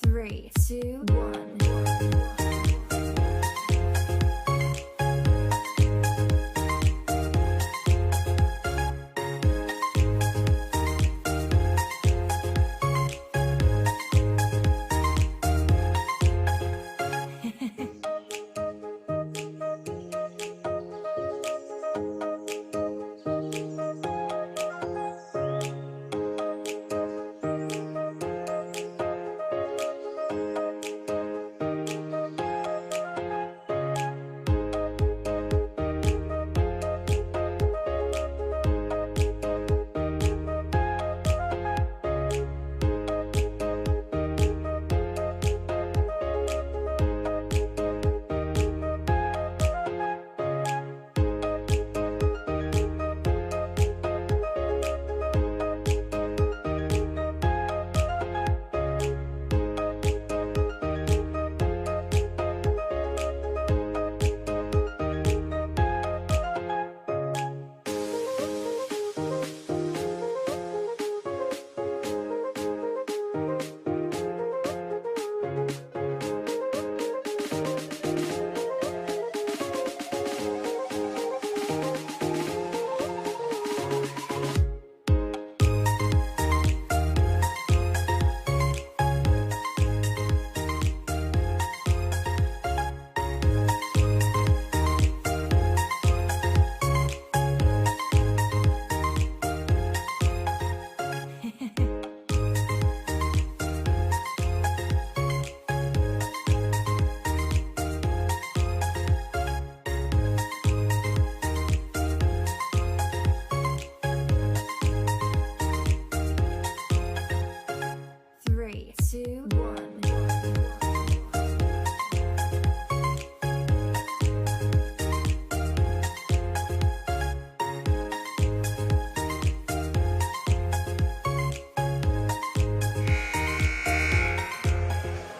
Three, two, one. Three, two, one.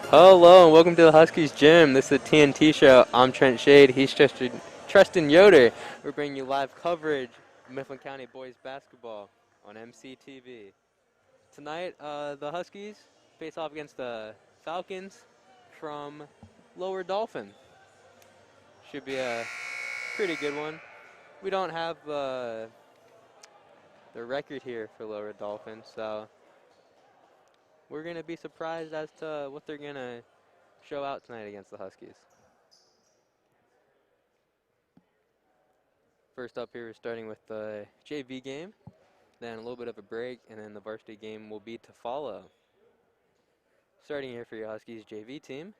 Hello and welcome to the Huskies Gym. This is the TNT Show. I'm Trent Shade. He's Tristan Yoder. We're bringing you live coverage of Mifflin County boys basketball on MCTV. Tonight, the Huskies face off against the Falcons from Lower Dauphin. Should be a pretty good one. We don't have the record here for Lower Dauphin, so we're going to be surprised as to what they're going to show out tonight against the Huskies. First up here, we're starting with the JV game, then a little bit of a break, and then the varsity game will be to follow. Starting here for your Huskies JV team.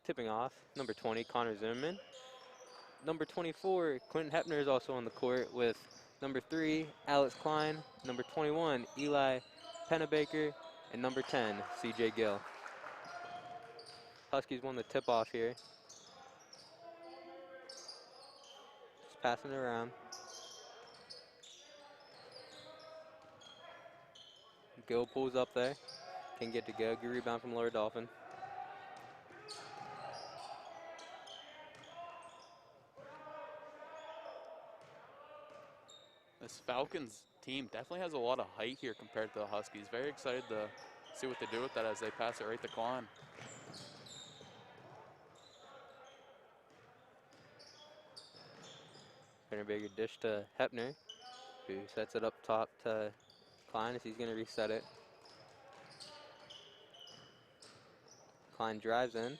Tipping off, number 20, Connor Zimmerman. Number 24, Quentin Hepner is also on the court with number 3, Alex Klein, number 21, Eli Pennebaker, and number 10, CJ Gill. Huskies won the tip-off here. Just passing it around. Gill pulls up there. Can get to go. Good rebound from Lower Dauphin. This Falcons team definitely has a lot of height here compared to the Huskies. Very excited to see what they do with that as they pass it right to Klein. Penneberger dish to Hepner, who sets it up top to Klein as he's going to reset it. Klein drives in,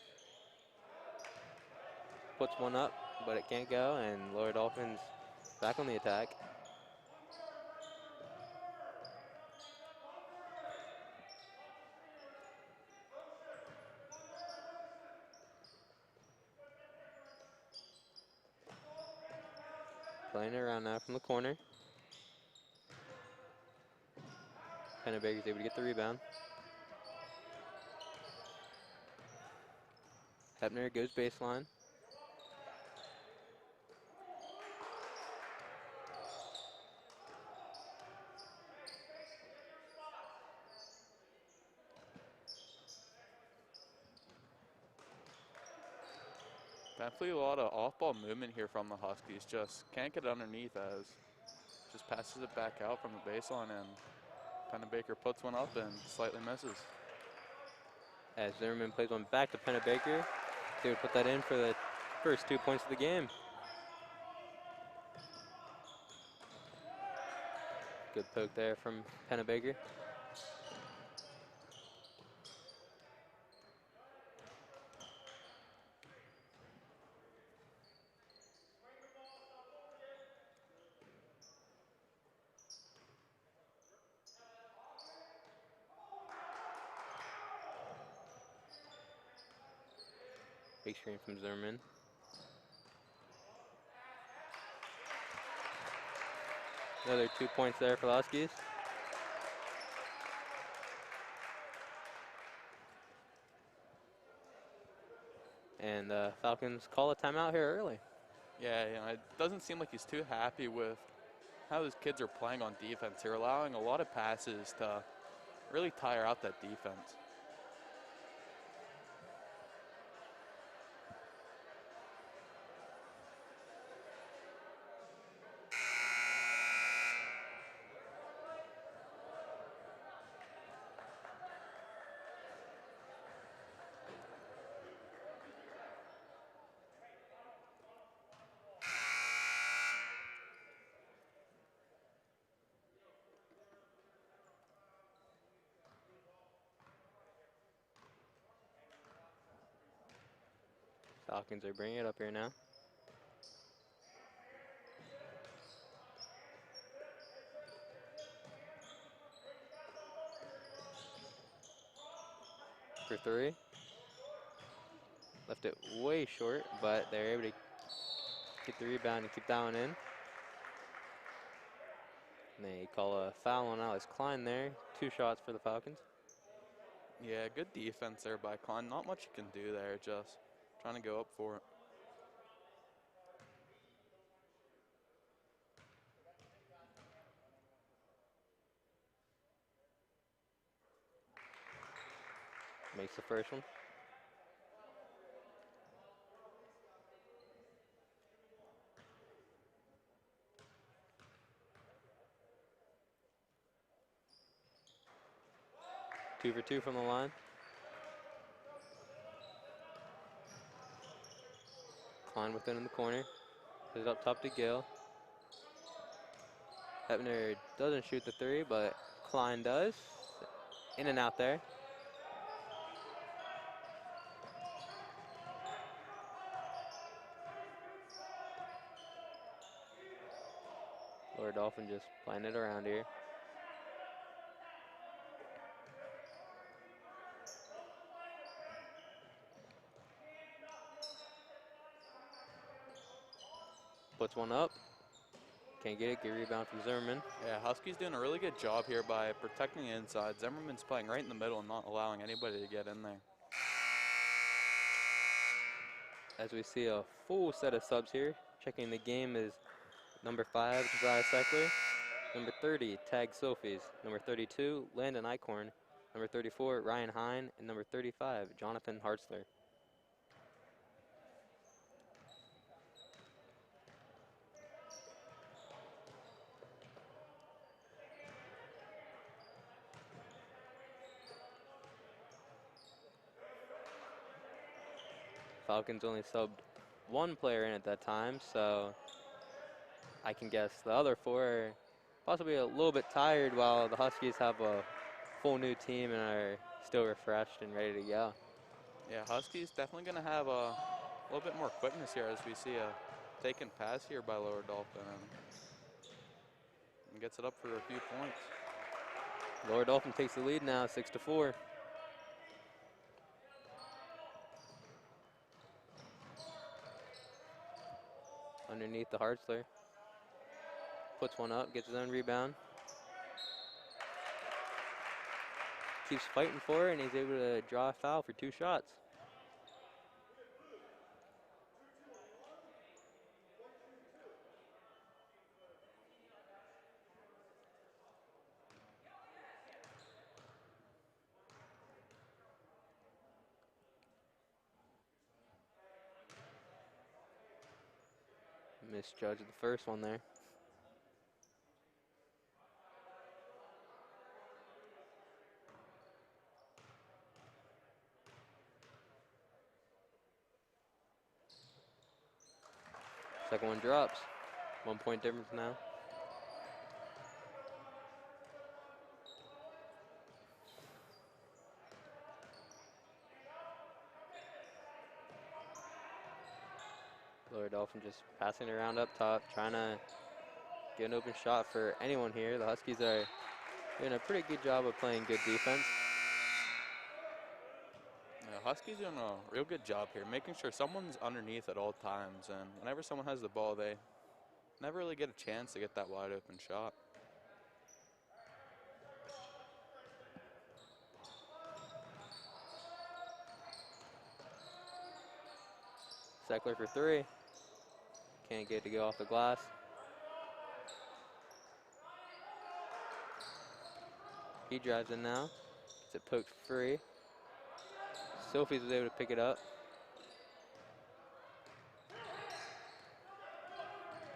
puts one up, but it can't go, and Lower Dolphins back on the attack. Playing it around now from the corner. Penneberger's able to get the rebound. Hepner goes baseline. Definitely a lot of off-ball movement here from the Huskies. Just can't get underneath as just passes it back out from the baseline, and Pennebaker puts one up and slightly misses. As Zimmerman plays one back to Pennebaker. They would put that in for the first 2 points of the game. Good poke there from Pennebaker. Big screen from Zimmerman. Another 2 points there for the Huskies. And the Falcons call a timeout here early. Yeah, you know, it doesn't seem like he's too happy with how his kids are playing on defense. They're allowing a lot of passes to really tire out that defense. Falcons are bringing it up here now. For three. Left it way short, but they're able to get the rebound and keep that one in. And they call a foul on Alex Klein there. 2 shots for the Falcons. Yeah, good defense there by Klein. Not much you can do there, just trying to go up for it. Makes the first one. Two for 2 from the line. Klein within in the corner. Puts it up top to Gill. Hepner doesn't shoot the 3, but Klein does. In and out there. Lower Dauphin just playing it around here. Puts one up. Can't get it. Good rebound from Zimmerman. Yeah, Huskies doing a really good job here by protecting the inside. Zimmerman's playing right in the middle and not allowing anybody to get in there. As we see a full set of subs here. Checking the game is number 5, Josiah Seckler. Number 30, Tag Sophies. Number 32, Landon Eichhorn. Number 34, Ryan Hine, and number 35, Jonathan Hartzler. Falcons only subbed one player in at that time, so I can guess the other 4 are possibly a little bit tired while the Huskies have a full new team and are still refreshed and ready to go. Yeah, Huskies definitely going to have a little bit more quickness here as we see a taken pass here by Lower Dauphin and gets it up for a few points. Lower Dauphin takes the lead now, 6-4. Underneath the Hartzler. Puts one up, gets his own rebound. Keeps fighting for it, and he's able to draw a foul for 2 shots. Misjudged the first one there. Second one drops. 1 point difference now. Lower Dauphin just passing around up top, trying to get an open shot for anyone here. The Huskies are doing a pretty good job of playing good defense. Yeah, Huskies doing a real good job here, making sure someone's underneath at all times. And whenever someone has the ball, they never really get a chance to get that wide open shot. Seckler for 3. Can't get it to go off the glass. He drives in now. Gets it poked free. Sophie's was able to pick it up.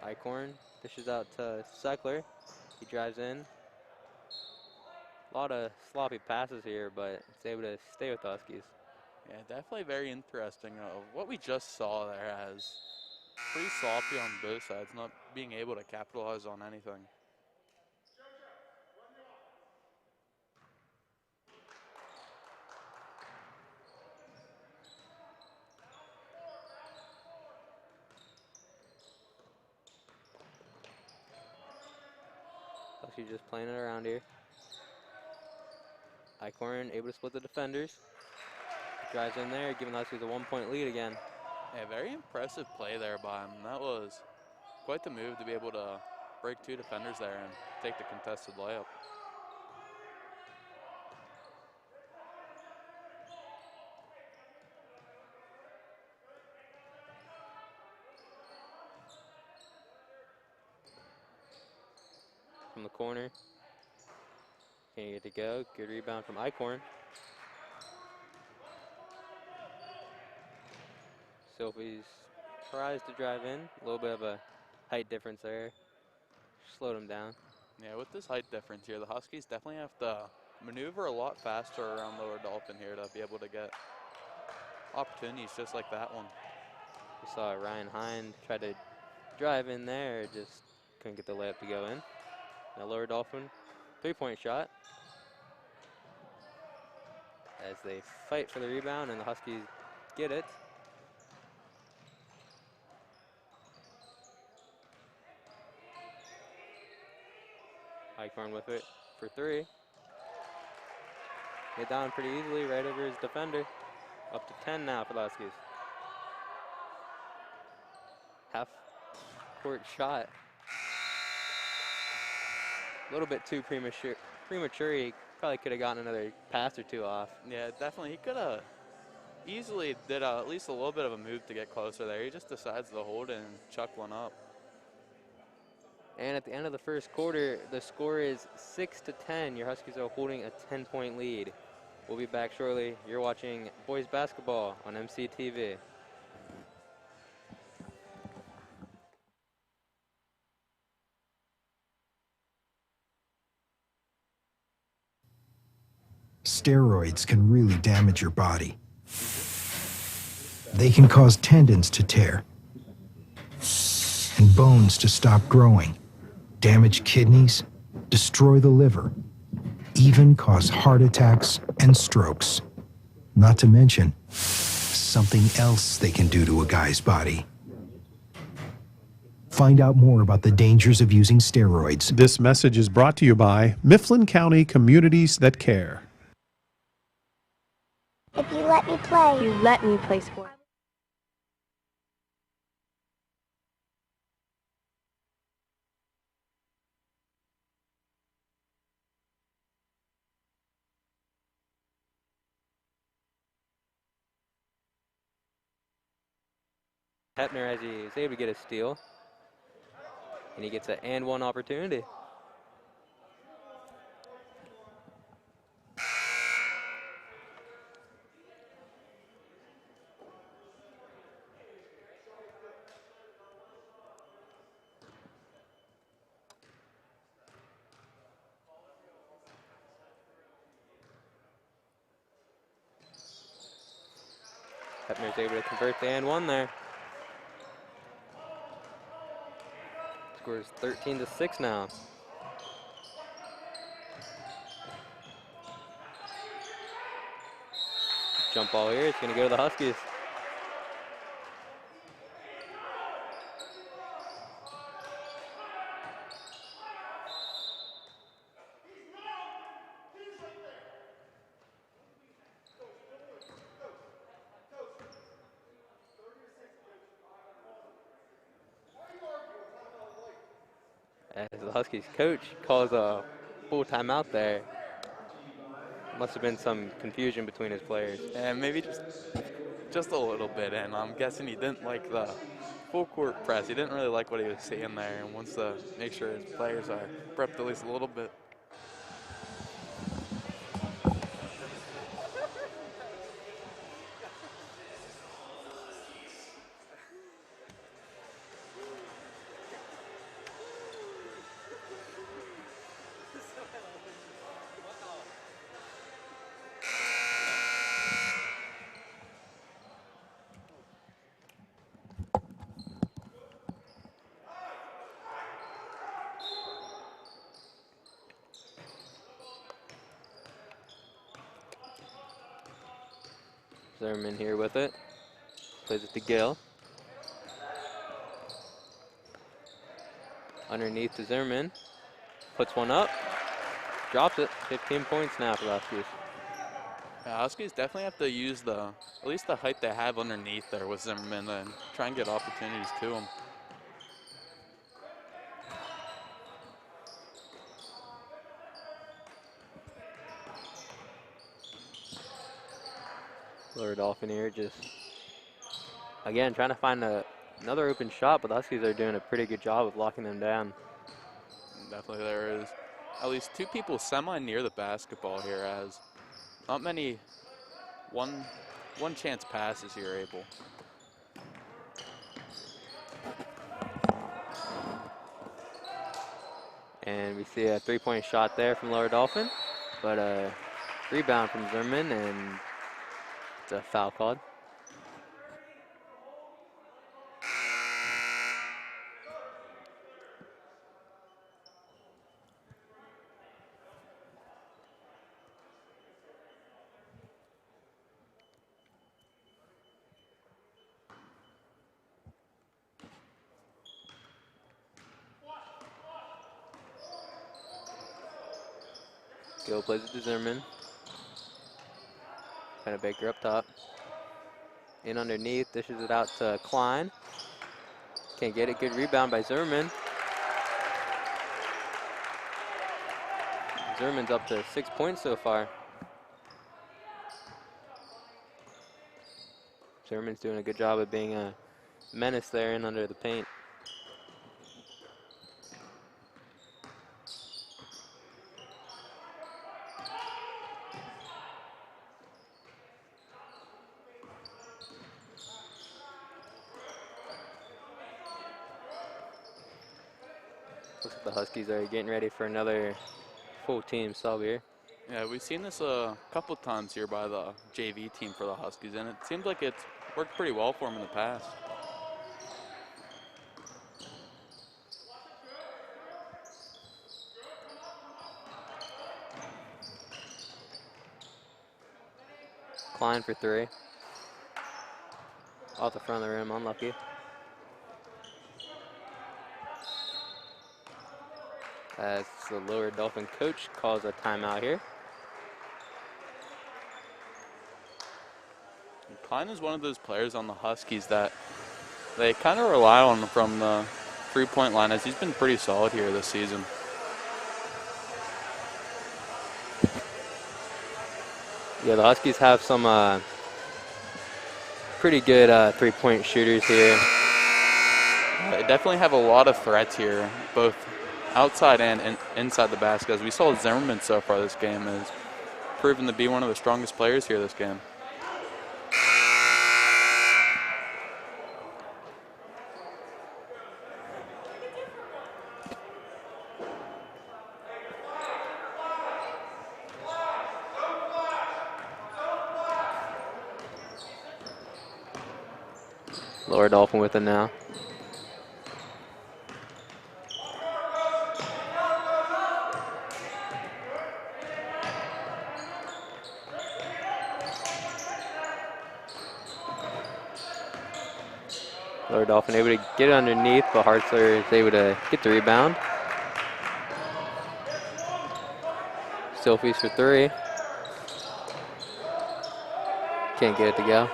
Icorn dishes out to Seckler. He drives in. A lot of sloppy passes here, but it's able to stay with the Huskies. Yeah, definitely very interesting. What we just saw there as pretty sloppy on both sides, not being able to capitalize on anything. Huskies just playing it around here. Icorn able to split the defenders. Drives in there, giving the Huskies a 1 point lead again. Yeah, very impressive play there by him. That was quite the move to be able to break 2 defenders there and take the contested layup. From the corner. Can't get it to go. Good rebound from Icorn. Sophie's tries to drive in. A little bit of a height difference there. Slowed him down. Yeah, with this height difference here, the Huskies definitely have to maneuver a lot faster around Lower Dauphin here to be able to get opportunities just like that one. We saw Ryan Hine try to drive in there, just couldn't get the layup to go in. Now Lower Dauphin, 3-point shot. As they fight for the rebound and the Huskies get it. Icorn with it for 3. Get down pretty easily right over his defender. Up to 10 now for the Huskies. Half court shot. A little bit too premature. He probably could have gotten another pass or 2 off. Yeah, definitely. He could have easily did at least a little bit of a move to get closer there. He just decides to hold it and chuck one up. And at the end of the first quarter, the score is 6-10. Your Huskies are holding a 10-point lead. We'll be back shortly. You're watching boys basketball on MCTV. Steroids can really damage your body. They can cause tendons to tear and bones to stop growing, damage kidneys, destroy the liver, even cause heart attacks and strokes. Not to mention something else they can do to a guy's body. Find out more about the dangers of using steroids. This message is brought to you by Mifflin County Communities That Care. If you let me play. You let me play sport. Hepner, as he is able to get a steal, and he gets an and one opportunity. Hepner's able to convert the and one there. Scores 13-6 now. Jump ball here, it's gonna go to the Huskies. As the Huskies coach calls a full timeout there. Must have been some confusion between his players. And maybe just a little bit, and I'm guessing he didn't like the full court press. He didn't really like what he was seeing there, and wants to make sure his players are prepped at least a little bit. Zimmerman here with it. Plays it to Gill. Underneath to Zimmerman. Puts one up. Drops it. 15 points now for the Huskies. Yeah, Huskies definitely have to use at least the height they have underneath there with Zimmerman and try and get opportunities to him. Lower Dauphin here just, again, trying to find another open shot, but the Huskies are doing a pretty good job of locking them down. Definitely there is at least two people semi-near the basketball here, as not many one chance passes here able. And we see a three-point shot there from Lower Dauphin, but a rebound from Zimmerman, and it's a foul called. Gill plays it to Zimmerman. Kind of Baker up top. In underneath, dishes it out to Klein. Can't get it, good rebound by Zimmerman. Zimmerman's up to 6 points so far. Zimmerman's doing a good job of being a menace there and under the paint. Looks like the Huskies are getting ready for another full team sub here. Yeah, we've seen this a couple times here by the JV team for the Huskies, and it seems like it's worked pretty well for them in the past. Klein for 3. Off the front of the rim, unlucky. As the Lower Dauphin coach calls a timeout here. Klein is one of those players on the Huskies that they kind of rely on from the three-point line, as he's been pretty solid here this season. Yeah, the Huskies have some pretty good three-point shooters here. They definitely have a lot of threats here, both outside and inside the basket. As we saw, Zimmerman so far this game has proven to be one of the strongest players here this game. Lower Dauphin with it now. Lower Dauphin able to get it underneath, but Hartzler is able to get the rebound. Sylphie's for 3. Can't get it to go.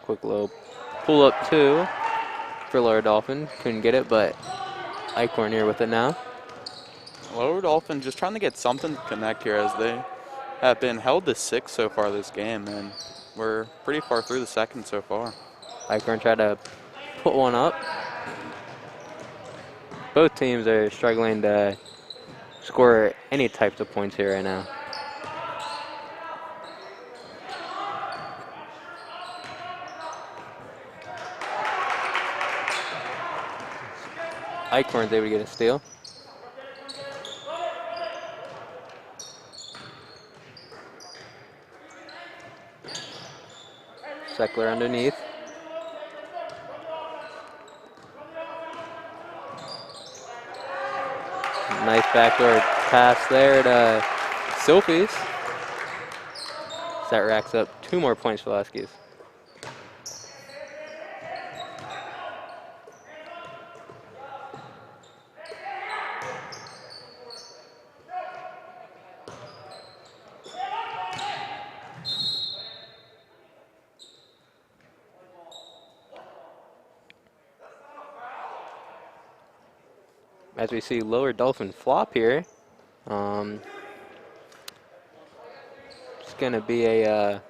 Quick low pull up 2 for Lower Dauphin. Couldn't get it, but Eichhorn here with it now. Lower Dauphin just trying to get something to connect here, as they have been held to 6 so far this game, and we're pretty far through the second so far. Eichhorn tried to put one up. Both teams are struggling to score any types of points here right now. Eichhorn's able to get a steal. Seckler underneath. Nice backdoor pass there to Sylphie's. That racks up 2 more points for the Huskies. As we see Lower Dauphin flop here. It's going to be a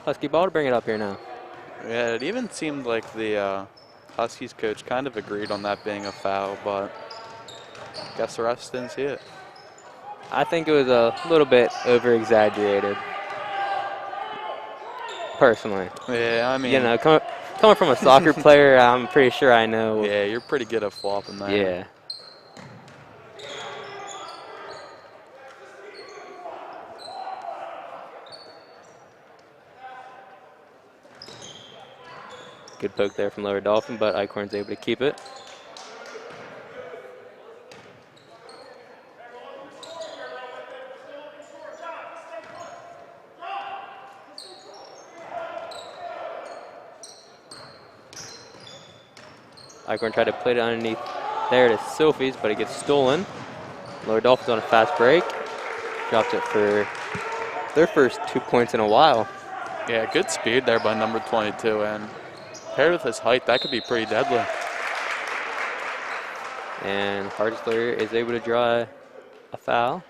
Husky ball to bring it up here now. Yeah, it even seemed like the Huskies coach kind of agreed on that being a foul, but guess the refs didn't see it. I think it was a little bit over-exaggerated, personally. Yeah, I mean, You know, coming from a soccer player, I'm pretty sure I know. yeah, you're pretty good at flopping that. Yeah. Good poke there from Lower Dauphin, but Eichhorn's able to keep it. Eichhorn tried to play it underneath there to Sylphie's, but it gets stolen. Lower Dauphin's on a fast break. Dropped it for their first 2 points in a while. Yeah, good speed there by number 22, and paired with his height, that could be pretty deadly. And Hartzler is able to draw a foul.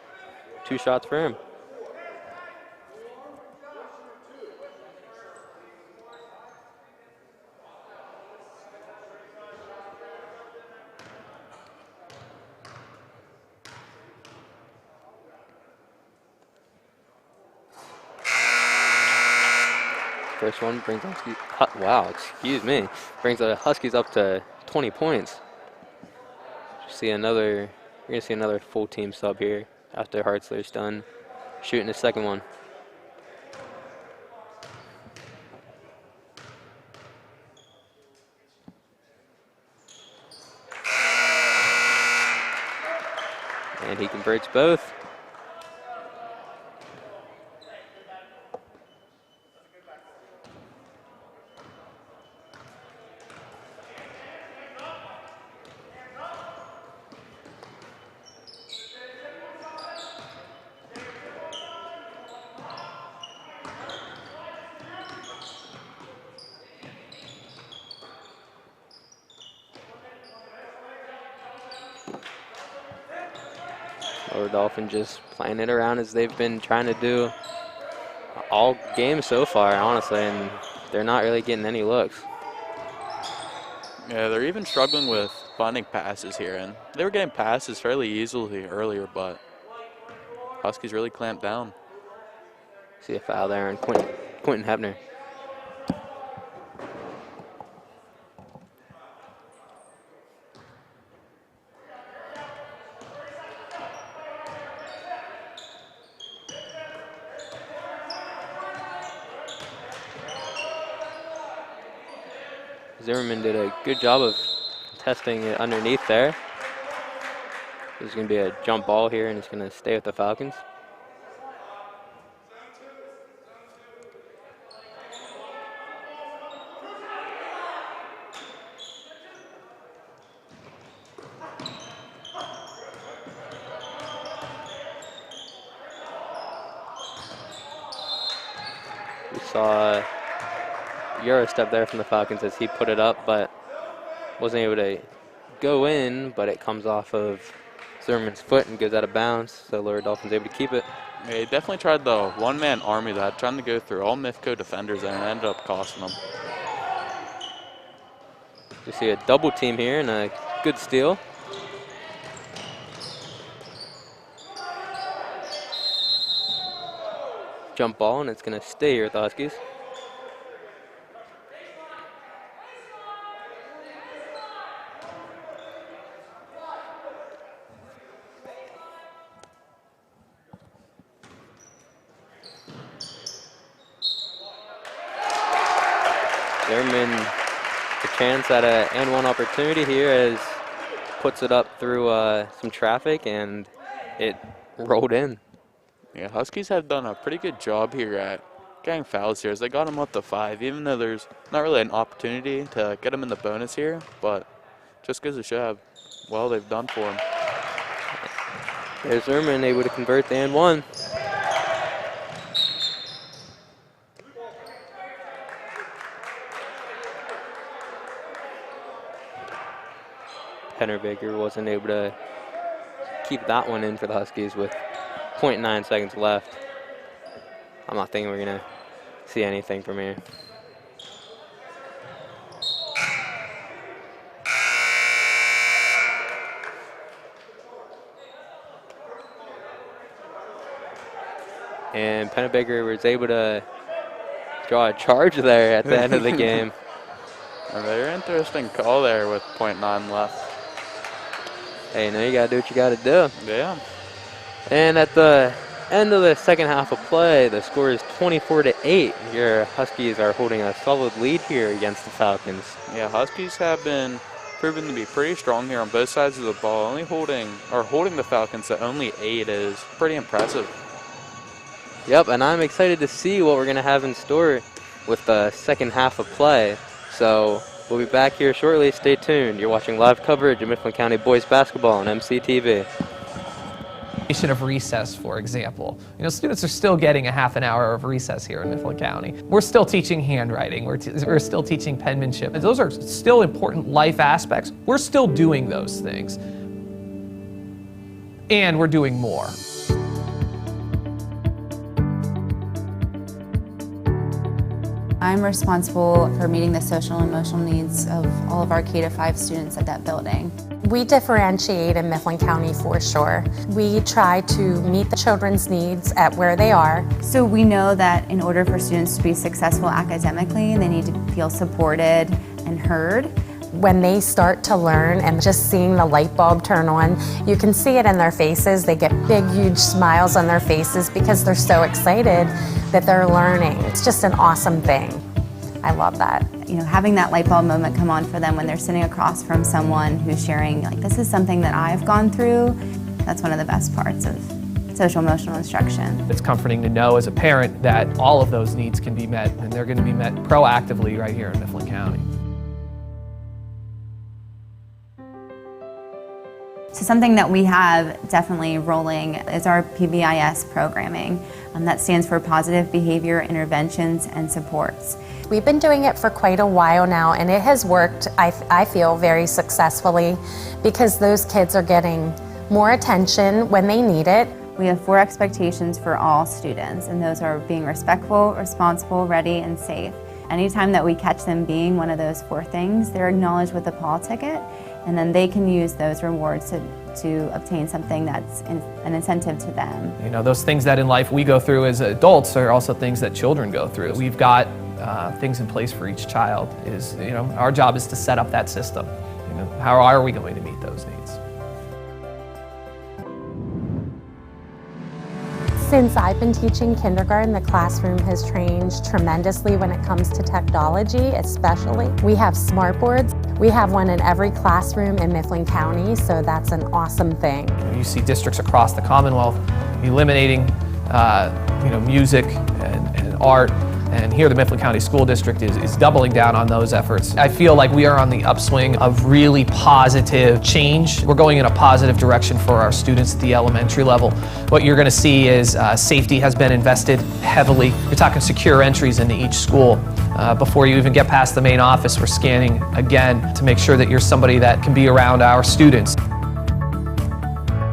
2 shots for him. First one brings Huskies, wow, excuse me, brings the Huskies up to 20 points. You're gonna see another full team sub here after Hartzler's done shooting his second one. And he converts both. Or Dauphin just playing it around as they've been trying to do all game so far, honestly, and they're not really getting any looks. Yeah, they're even struggling with finding passes here, and they were getting passes fairly easily earlier, but Huskies really clamped down. See a foul there on Quentin Hebner. Zimmerman did a good job of testing it underneath there. There's going to be a jump ball here, and it's going to stay with the Falcons. We saw Euro step there from the Falcons as he put it up, but wasn't able to go in, but it comes off of Zimmerman's foot and goes out of bounds, so Lower Dauphin's able to keep it. Yeah, he definitely tried the one-man army that, trying to go through all MIFCO defenders, and it ended up costing them. We see a double team here and a good steal. Jump ball, and it's going to stay here with the Huskies. Zimmerman a chance at an and one opportunity here as puts it up through some traffic, and it rolled in. Yeah, Huskies have done a pretty good job here at getting fouls here as they got them up to 5, even though there's not really an opportunity to get them in the bonus here, but just goes to show how well they've done for him. There's Zimmerman able to convert the and one. Pennerbaker wasn't able to keep that one in for the Huskies with 0.9 seconds left. I'm not thinking we're going to see anything from here. And Pennerbaker was able to draw a charge there at the end of the game. A very interesting call there with 0.9 left. Hey, now you got to do what you got to do. Yeah. And at the end of the second half of play, the score is 24-8. Your Huskies are holding a solid lead here against the Falcons. Yeah, Huskies have been proven to be pretty strong here on both sides of the ball. Only holding the Falcons to only 8 is pretty impressive. Yep, and I'm excited to see what we're going to have in store with the second half of play. So we'll be back here shortly. Stay tuned. You're watching live coverage of Mifflin County boys basketball on MCTV. Of recess, for example. You know, students are still getting a half an hour of recess here in Mifflin County. We're still teaching handwriting. We're still teaching penmanship. And those are still important life aspects. We're still doing those things. And we're doing more. I'm responsible for meeting the social and emotional needs of all of our K-5 students at that building. We differentiate in Mifflin County for sure. We try to meet the children's needs at where they are. So we know that in order for students to be successful academically, they need to feel supported and heard. When they start to learn and just seeing the light bulb turn on, you can see it in their faces. They get big, huge smiles on their faces because they're so excited that they're learning. It's just an awesome thing. I love that. You know, having that light bulb moment come on for them when they're sitting across from someone who's sharing, like, this is something that I've gone through, that's one of the best parts of social emotional instruction. It's comforting to know as a parent that all of those needs can be met, and they're going to be met proactively right here in Mifflin County. So something that we have definitely rolling is our PBIS programming. That stands for Positive Behavior Interventions and Supports. We've been doing it for quite a while now, and it has worked, I feel, very successfully because those kids are getting more attention when they need it. We have 4 expectations for all students, and those are being respectful, responsible, ready, and safe. Anytime that we catch them being one of those 4 things, they're acknowledged with a Paul ticket, and then they can use those rewards to obtain something that's an incentive to them. You know, those things that in life we go through as adults are also things that children go through. We've got things in place for each child. Our job is to set up that system. You know, how are we going to meet those needs? Since I've been teaching kindergarten, the classroom has changed tremendously when it comes to technology, especially. We have smart boards. We have one in every classroom in Mifflin County, so that's an awesome thing. You see districts across the Commonwealth eliminating music and art, and here the Mifflin County School District is doubling down on those efforts. I feel like we are on the upswing of really positive change. We're going in a positive direction for our students at the elementary level. What you're going to see is safety has been invested heavily. You're talking secure entries into each school. Before you even get past the main office, we're scanning again to make sure that you're somebody that can be around our students.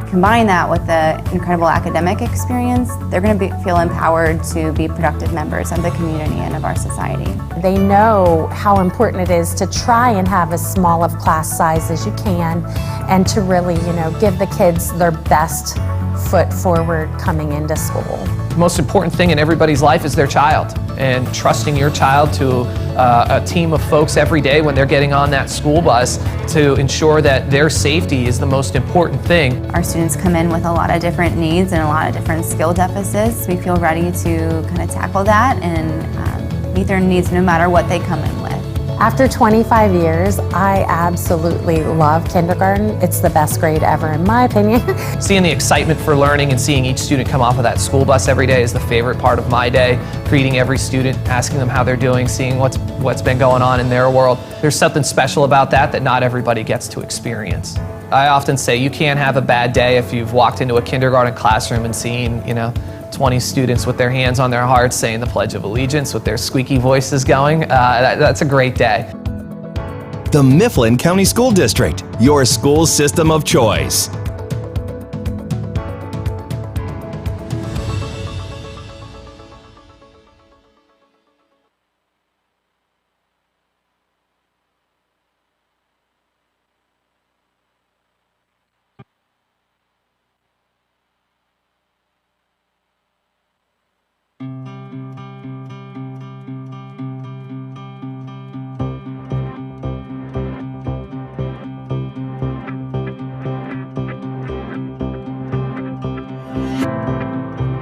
Combine that with the incredible academic experience, they're going to feel empowered to be productive members of the community and of our society. They know how important it is to try and have as small of class size as you can and to really, give the kids their best foot forward coming into school. The most important thing in everybody's life is their child, and trusting your child to a team of folks every day when they're getting on that school bus to ensure that their safety is the most important thing. Our students come in with a lot of different needs and a lot of different skill deficits. We feel ready to kind of tackle that and meet their needs no matter what they come in with. After 25 years, I absolutely love kindergarten. It's the best grade ever, in my opinion. Seeing the excitement for learning and seeing each student come off of that school bus every day is the favorite part of my day. Greeting every student, asking them how they're doing, seeing what's been going on in their world. There's something special about that not everybody gets to experience. I often say you can't have a bad day if you've walked into a kindergarten classroom and seen, 20 students with their hands on their hearts saying the Pledge of Allegiance with their squeaky voices going. That's a great day. The Mifflin County School District, your school system of choice.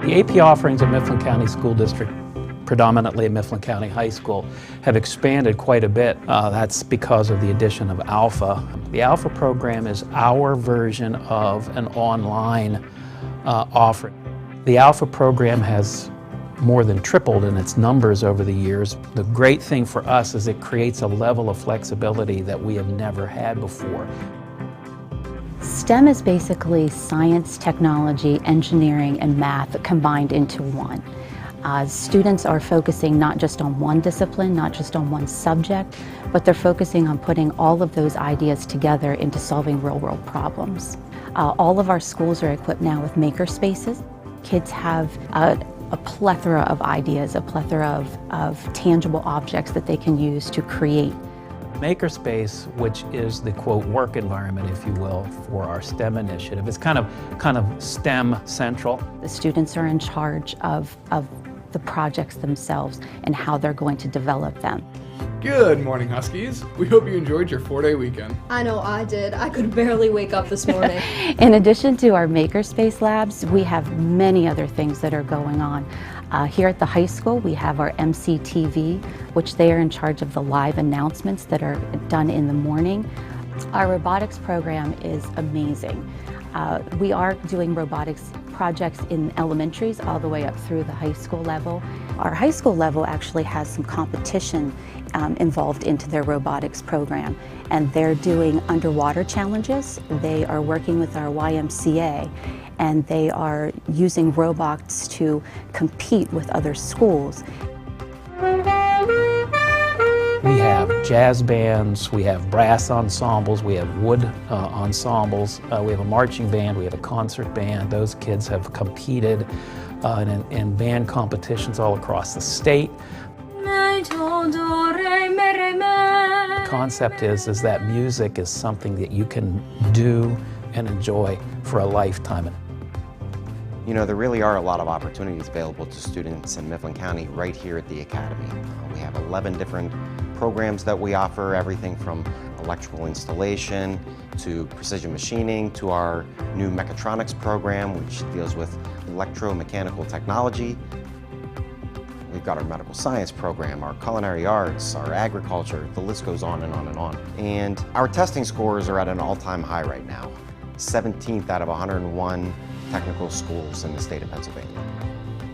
The AP offerings at Mifflin County School District, predominantly at Mifflin County High School, have expanded quite a bit. That's because of the addition of Alpha. The Alpha program is our version of an online offering. The Alpha program has more than tripled in its numbers over the years. The great thing for us is it creates a level of flexibility that we have never had before. STEM is basically science, technology, engineering, and math combined into one. Students are focusing not just on one discipline, not just on one subject, but they're focusing on putting all of those ideas together into solving real-world problems. All of our schools are equipped now with maker spaces. Kids have a plethora of ideas, a plethora of tangible objects that they can use to create. Makerspace, which is the quote work environment, if you will, for our STEM initiative. It's kind of STEM central. The students are in charge of the projects themselves and how they're going to develop them. Good morning, Huskies. We hope you enjoyed your 4-day weekend. I know I did. I could barely wake up this morning. In addition to our Makerspace labs, we have many other things that are going on. Here at the high school, we have our MCTV, which they are in charge of the live announcements that are done in the morning. Our robotics program is amazing. We are doing robotics projects in elementaries all the way up through the high school level. Our high school level actually has some competition involved into their robotics program, and they're doing underwater challenges. They are working with our YMCA, and they are using robots to compete with other schools. We have jazz bands, we have brass ensembles, we have wood ensembles, we have a marching band, we have a concert band. Those kids have competed in band competitions all across the state. The concept is that music is something that you can do and enjoy for a lifetime. You know, there really are a lot of opportunities available to students in Mifflin County right here at the Academy. We have 11 different programs that we offer, everything from electrical installation to precision machining to our new mechatronics program, which deals with electromechanical technology. We've got our medical science program, our culinary arts, our agriculture, the list goes on and on and on. And our testing scores are at an all-time high right now, 17th out of 101 technical schools in the state of Pennsylvania.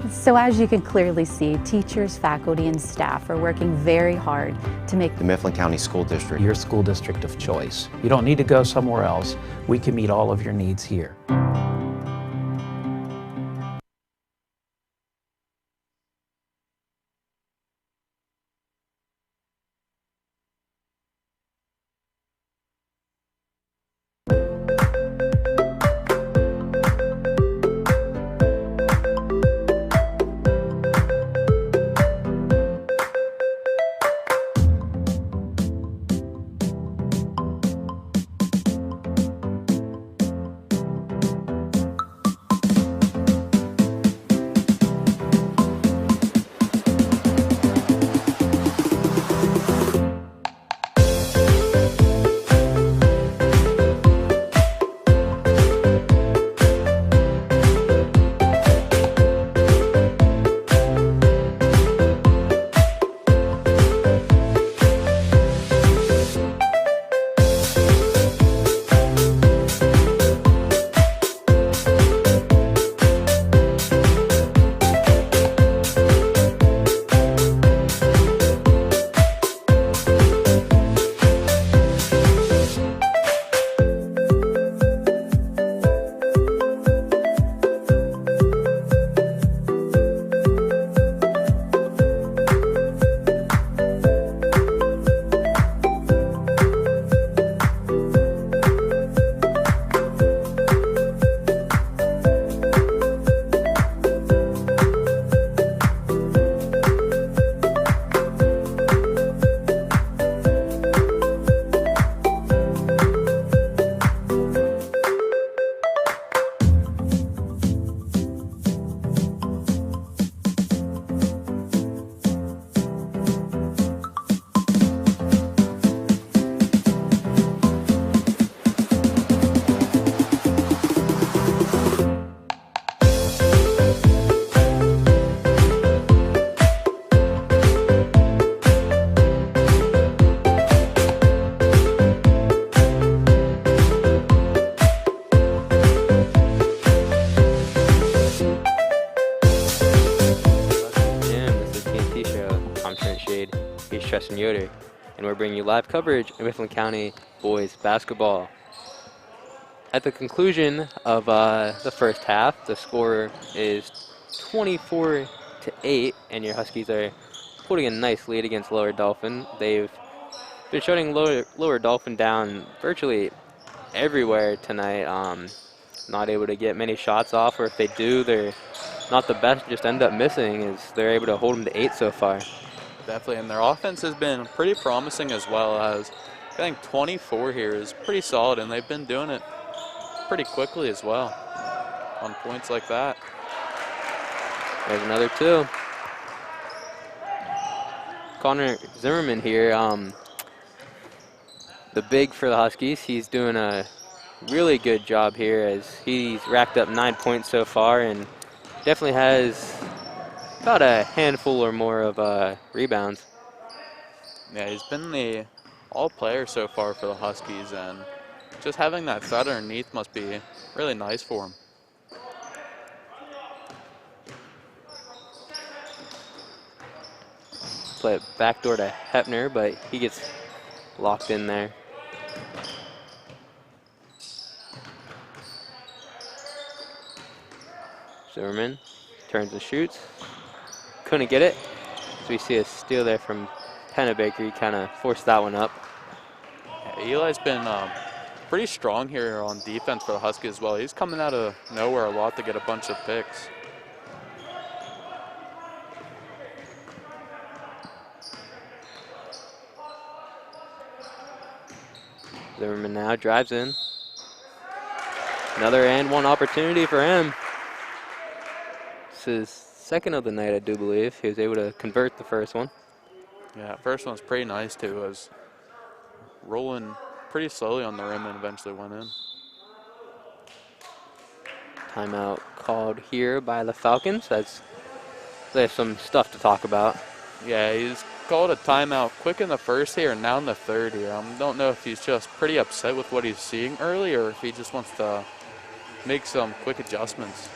So as you can clearly see, teachers, faculty, and staff are working very hard to make the Mifflin County School District your school district of choice. You don't need to go somewhere else. We can meet all of your needs here. And we're bringing you live coverage of Mifflin County boys basketball. At the conclusion of the first half, the score is 24-8, and your Huskies are holding a nice lead against Lower Dauphin. They've been shutting Lower Dauphin down virtually everywhere tonight. Not able to get many shots off, or if they do, they're not the best, just end up missing, as they're able to hold them to 8 so far. Definitely, and their offense has been pretty promising as well. As I think 24 here is pretty solid, and they've been doing it pretty quickly as well on points like that. There's another two. Connor Zimmerman here, the big for the Huskies. He's doing a really good job here as he's racked up 9 points so far and definitely has about a handful or more of rebounds. Yeah, he's been the all-player so far for the Huskies, and just having that threat underneath must be really nice for him. Play it backdoor to Hepner, but he gets locked in there. Zimmerman turns and shoots. Couldn't get it. So we see a steal there from Pennebaker. He kind of forced that one up. Yeah, Eli's been pretty strong here on defense for the Huskies as well. He's coming out of nowhere a lot to get a bunch of picks. Zimmerman now drives in. Another and one opportunity for him. This is second of the night, I do believe. He was able to convert the first one. Yeah, first one's pretty nice too. It was rolling pretty slowly on the rim and eventually went in. Timeout called here by the Falcons. They have some stuff to talk about. Yeah, he's called a timeout quick in the first here and now in the third here. I don't know if he's just pretty upset with what he's seeing early or if he just wants to make some quick adjustments.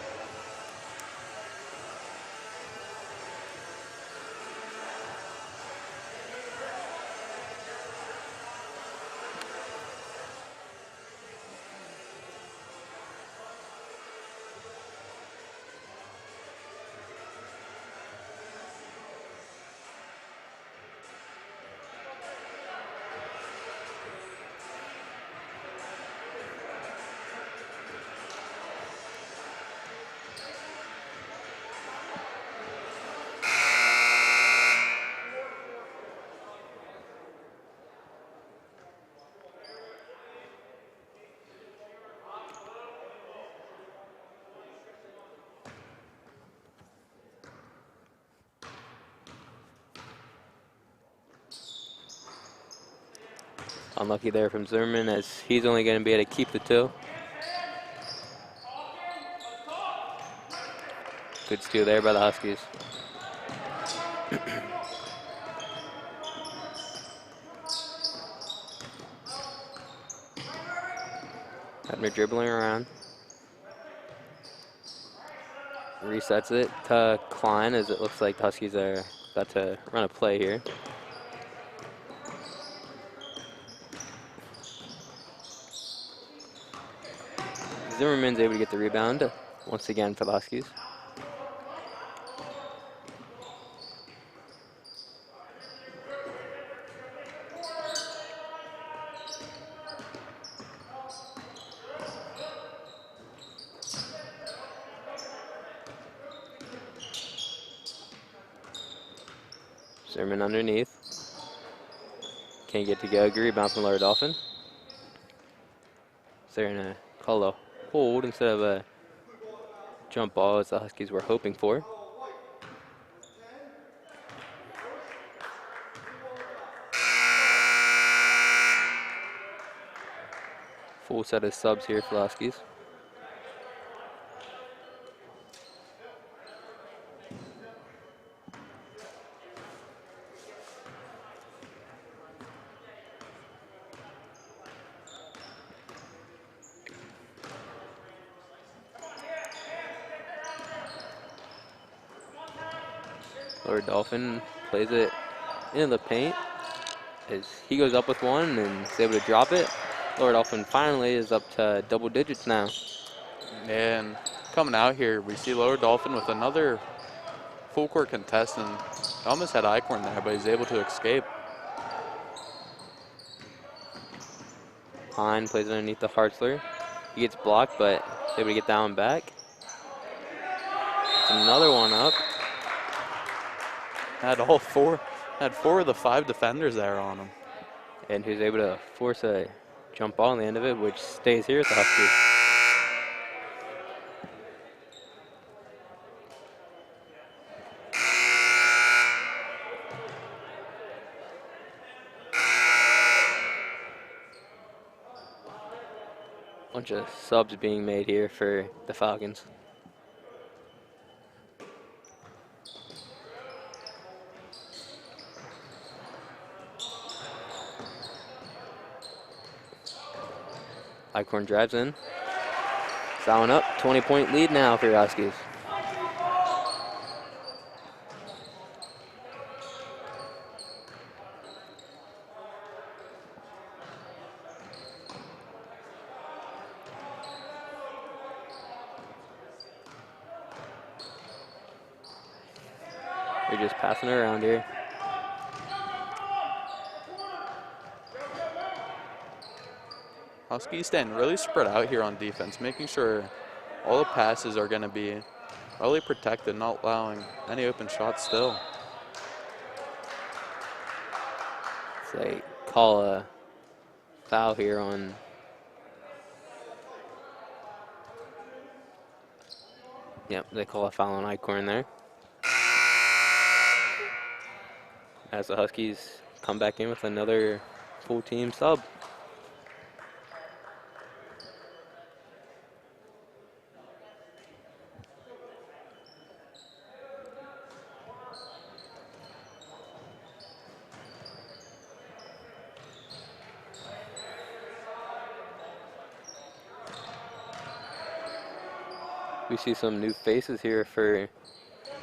Unlucky there from Zimmerman as he's only going to be able to keep the two. Good steal there by the Huskies. Hepner dribbling around. Resets it to Klein as it looks like the Huskies are about to run a play here. Zimmerman's able to get the rebound once again for the Huskies. Zimmerman underneath. Can't get to go. Good rebound from Dauphin. So they're going to call a hold instead of a jump ball as the Huskies were hoping for. Full set of subs here for the Huskies. Dauphin plays it into the paint as he goes up with one and is able to drop it. Dauphin finally is up to double digits now. And coming out here, we see Dauphin with another full court contest, and almost had Eichhorn there, but he's able to escape. Hine plays it underneath the Hartzler. He gets blocked, but is able to get that one back. It's another one up. Had all four Had 4 of the 5 defenders there on him. And who's able to force a jump ball on the end of it, which stays here at the Huskies. Bunch of subs being made here for the Falcons. Eichhorn drives in. That one up. 20-point lead now for your Huskies. They're just passing it around here. Huskies staying really spread out here on defense, making sure all the passes are going to be really protected, not allowing any open shots still. So they call a foul here on they call a foul on Eichhorn there. As the Huskies come back in with another full team sub. We see some new faces here for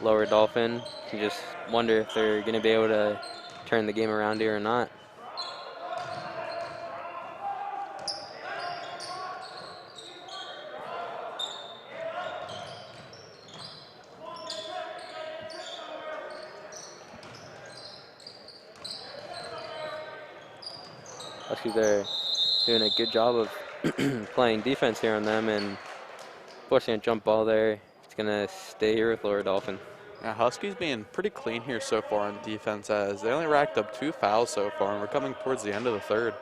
Lower Dauphin. You just wonder if they're going to be able to turn the game around here or not. Huskies are doing a good job of playing defense here on them, and forcing a jump ball there. It's going to stay here with Lower Dauphin. Yeah, Huskies being pretty clean here so far on defense, as they only racked up 2 fouls so far, and we're coming towards the end of the third.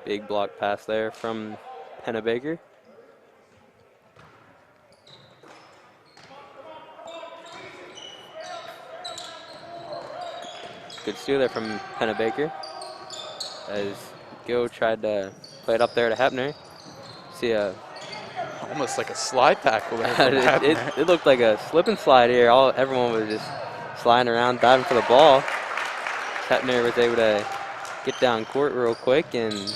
Big block pass there from Pennebaker. Good steal there from Pennebaker. As Gil tried to play it up there to Hepner. See a almost like a slide tackle there. it looked like a slip and slide here. Everyone was just sliding around, diving for the ball. Hepner was able to get down court real quick and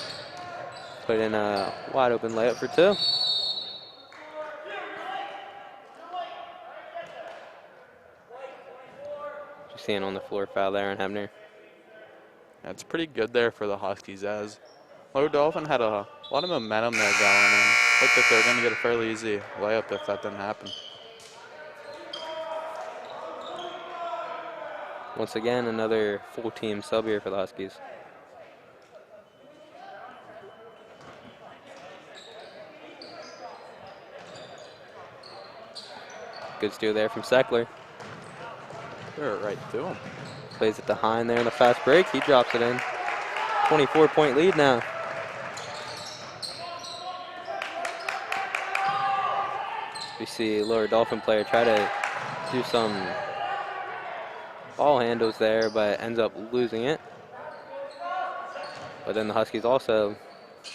put in a wide open layup for 2. Just seeing on the floor foul there on Hebner. That's pretty good there for the Huskies, as Lower Dauphin had a lot of momentum there going, and looked like they were going to get a fairly easy layup if that didn't happen. Once again, another full team sub here for the Huskies. Good steal there from Seckler. They're right to him. Plays it to Hine there in the fast break. He drops it in. 24-point lead now. We see Lower Dauphin player try to do some ball handles there, but ends up losing it. But then the Huskies also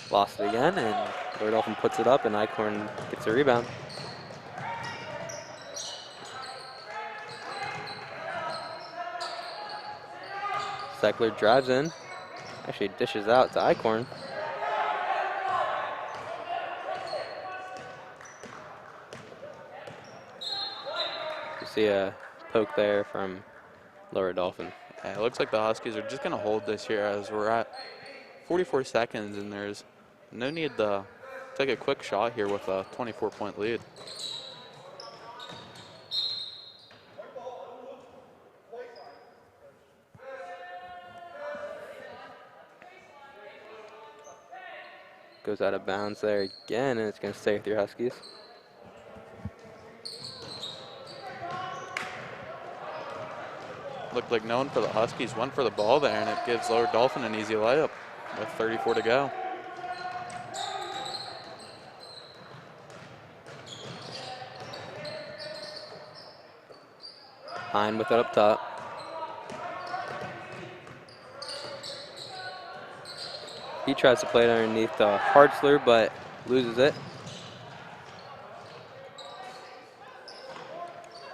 lost it again, and Lower Dauphin puts it up, and Eichhorn gets a rebound. Seckler drives in, actually dishes out to Eichhorn. You see a poke there from Lower Dauphin. Yeah, it looks like the Huskies are just going to hold this here, as we're at 44 seconds, and there's no need to take a quick shot here with a 24-point lead. Goes out of bounds there again, and it's going to stay with your Huskies. Looked like no one for the Huskies went for the ball there, and it gives Lower Dauphin an easy layup with 34 to go. Hine with it up top. He tries to play it underneath Hartzler, but loses it.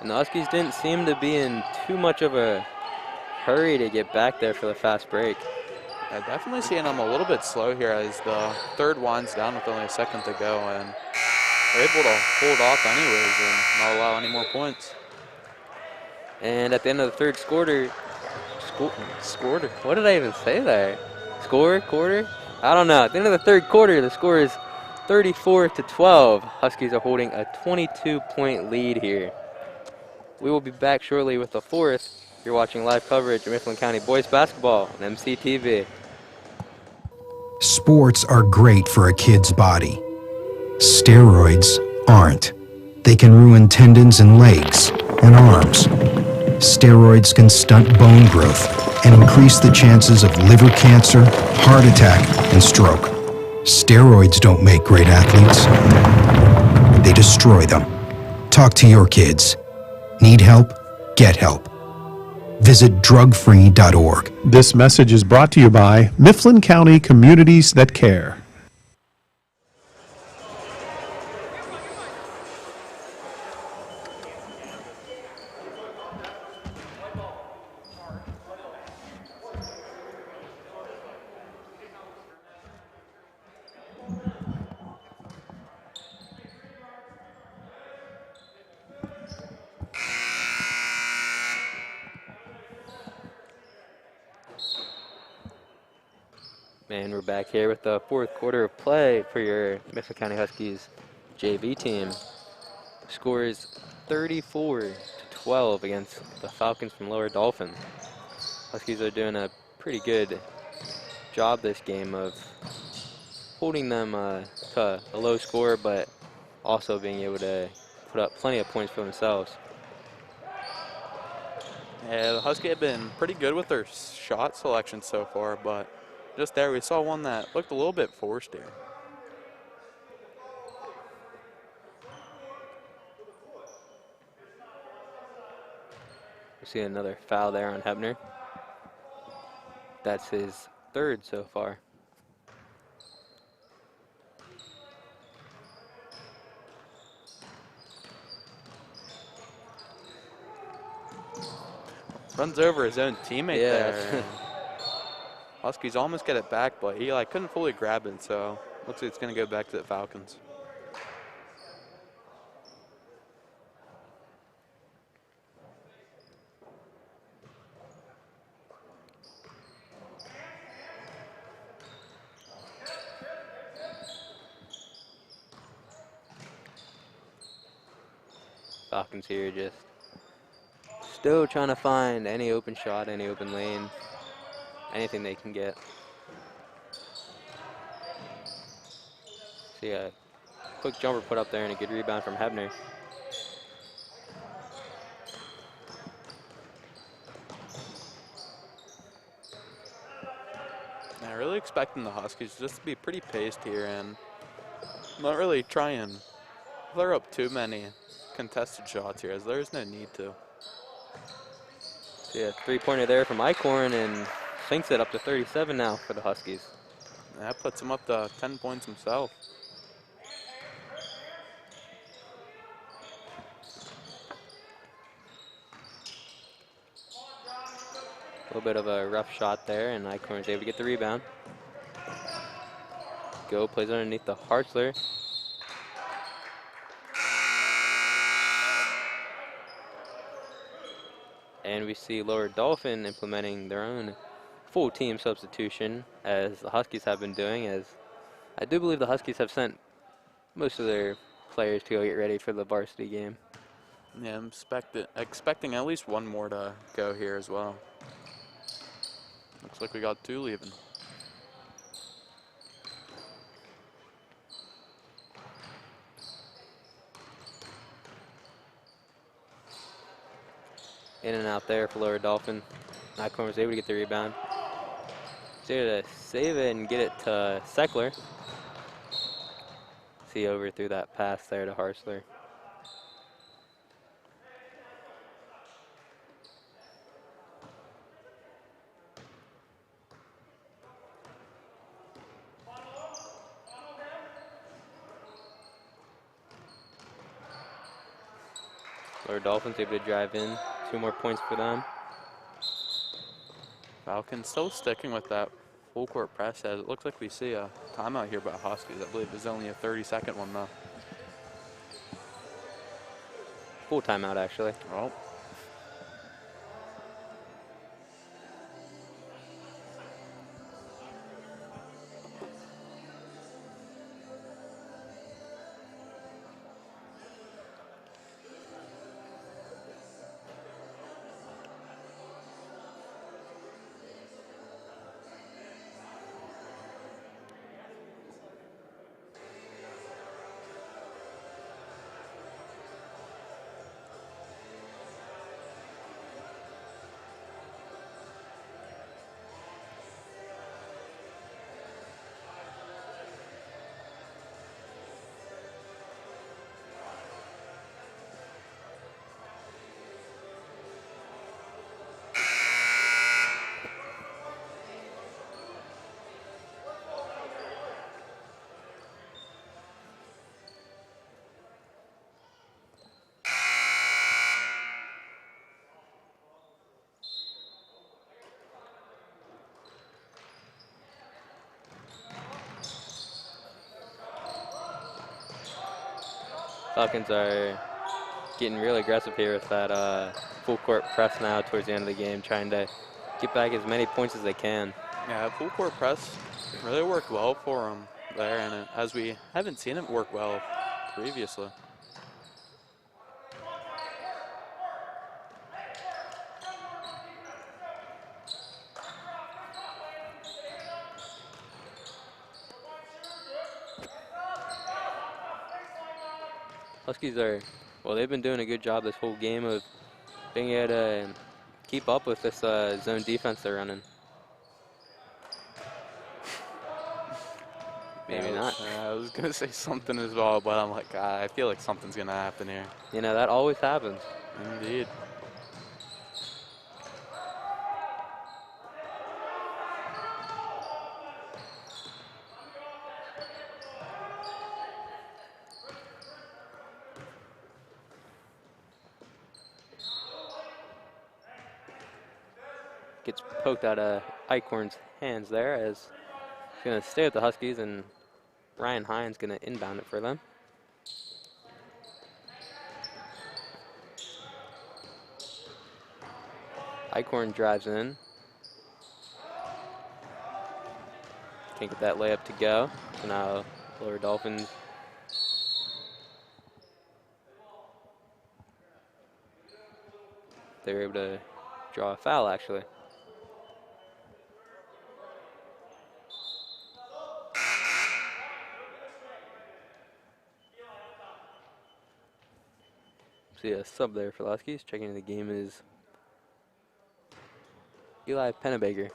And the Huskies didn't seem to be in too much of a hurry to get back there for the fast break. Yeah, definitely seeing them a little bit slow here as the third winds down with only a second to go, and they're able to hold off anyways and not allow any more points. And at the end of the third quarter, what did I even say there? Quarter? I don't know. At the end of the third quarter, the score is 34-12. Huskies are holding a 22-point lead here. We will be back shortly with the fourth. You're watching live coverage of Mifflin County boys basketball on MCTV. Sports are great for a kid's body. Steroids aren't. They can ruin tendons in legs and arms. Steroids can stunt bone growth and increase the chances of liver cancer, heart attack, and stroke. Steroids don't make great athletes. They destroy them. Talk to your kids. Need help? Get help. Visit drugfree.org. This message is brought to you by Mifflin County Communities That Care. And we're back here with the fourth quarter of play for your Mifflin County Huskies JV team. The score is 34-12 against the Falcons from Lower Dauphin. Huskies are doing a pretty good job this game of holding them to a low score, but also being able to put up plenty of points for themselves. Yeah, the Huskies have been pretty good with their shot selection so far, but just there we saw one that looked a little bit forced here. We see another foul there on Hebner. That's his third so far. Runs over his own teammate Yeah. there. Huskies almost get it back, but he couldn't fully grab it, so looks like it's going to go back to the Falcons. Falcons here just still trying to find any open shot, any open lane, anything they can get. See a quick jumper put up there and a good rebound from Hebner. I'm really expecting the Huskies just to be pretty paced here and not really try and flare up too many contested shots here, as there's no need to. See a three-pointer there from Eichhorn, and sinks it up to 37 now for the Huskies. That puts him up to 10 points himself. A little bit of a rough shot there, and Eichhorn's able to get the rebound. Go plays underneath the Hartzler. And we see Lower Dauphin implementing their own full team substitution, as the Huskies have been doing, as I do believe the Huskies have sent most of their players to go get ready for the varsity game. Yeah, I'm expecting at least one more to go here as well. Looks like we got two leaving. In and out there for Lower Dauphin. Nycorn was able to get the rebound. Was able to save it and get it to Seckler. See over through that pass there to Harsler. Lower Dolphins able to drive in. 2 more points for them. Falcons still sticking with that full court press as it looks like we see a timeout here by Huskies. I believe it's only a 30-second one though. Full timeout actually. Well. Falcons are getting real aggressive here with that full court press now towards the end of the game, trying to get back as many points as they can. Yeah, full court press really worked well for them there, and as we haven't seen it work well previously. Huskies are, well, they've been doing a good job this whole game of being able to keep up with this zone defense they're running. Maybe yeah, not. I was going to say something as well, but I'm like, I feel like something's going to happen here. You know, that always happens. Indeed. Gets poked out of Eichhorn's hands there as he's going to stay with the Huskies, and Ryan Hines going to inbound it for them. Eichhorn drives in. Can't get that layup to go. So now Lower Dolphins they were able to draw a foul actually. See a sub there for Huskies. Checking in the game is Eli Pennebaker.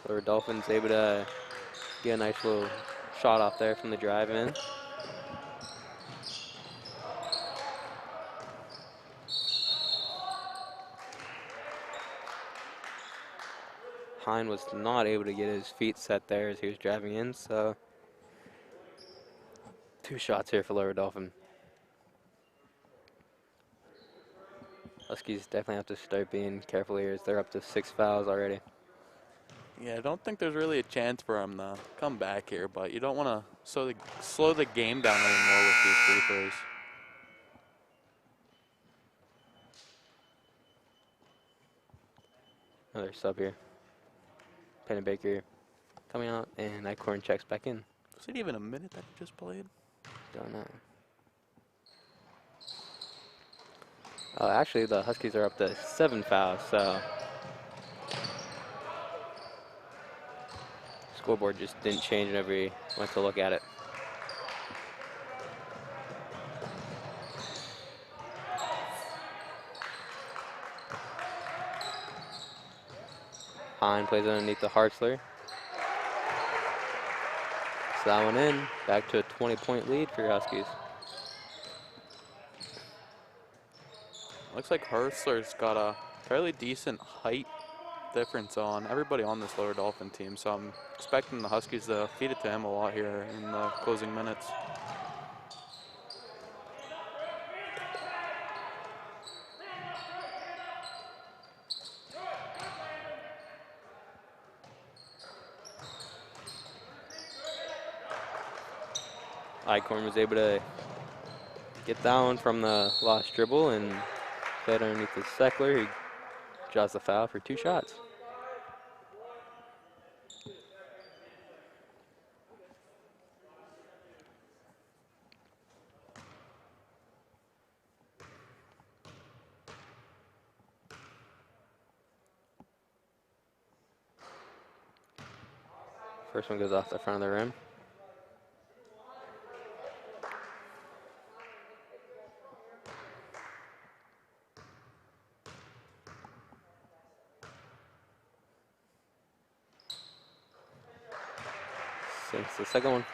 Lower Dolphins able to get a nice little shot off there from the drive in. Hine was not able to get his feet set there as he was driving in, so 2 shots here for Lower Dauphin. Huskies definitely have to start being careful here as they're up to 6 fouls already. Yeah, I don't think there's really a chance for him to come back here, but you don't want to slow the game down anymore with these free throws. Another sub here. Pennebaker coming out, and Eichhorn checks back in. Was it even a minute that he just played? Don't know. Actually, the Huskies are up to 7 fouls, so Scoreboard just didn't change whenever he went to look at it. Hine plays underneath the Hartzler. So that one in. Back to a 20-point lead for your Huskies. Looks like Hartzler's got a fairly decent height difference on everybody on this Lower Dauphin team, so I'm expecting the Huskies to feed it to him a lot here in the closing minutes. Eichhorn was able to get that one from the lost dribble and play it underneath the Seckler. He draws the foul for 2 shots. First one goes off the front of the rim. Sinks the second one.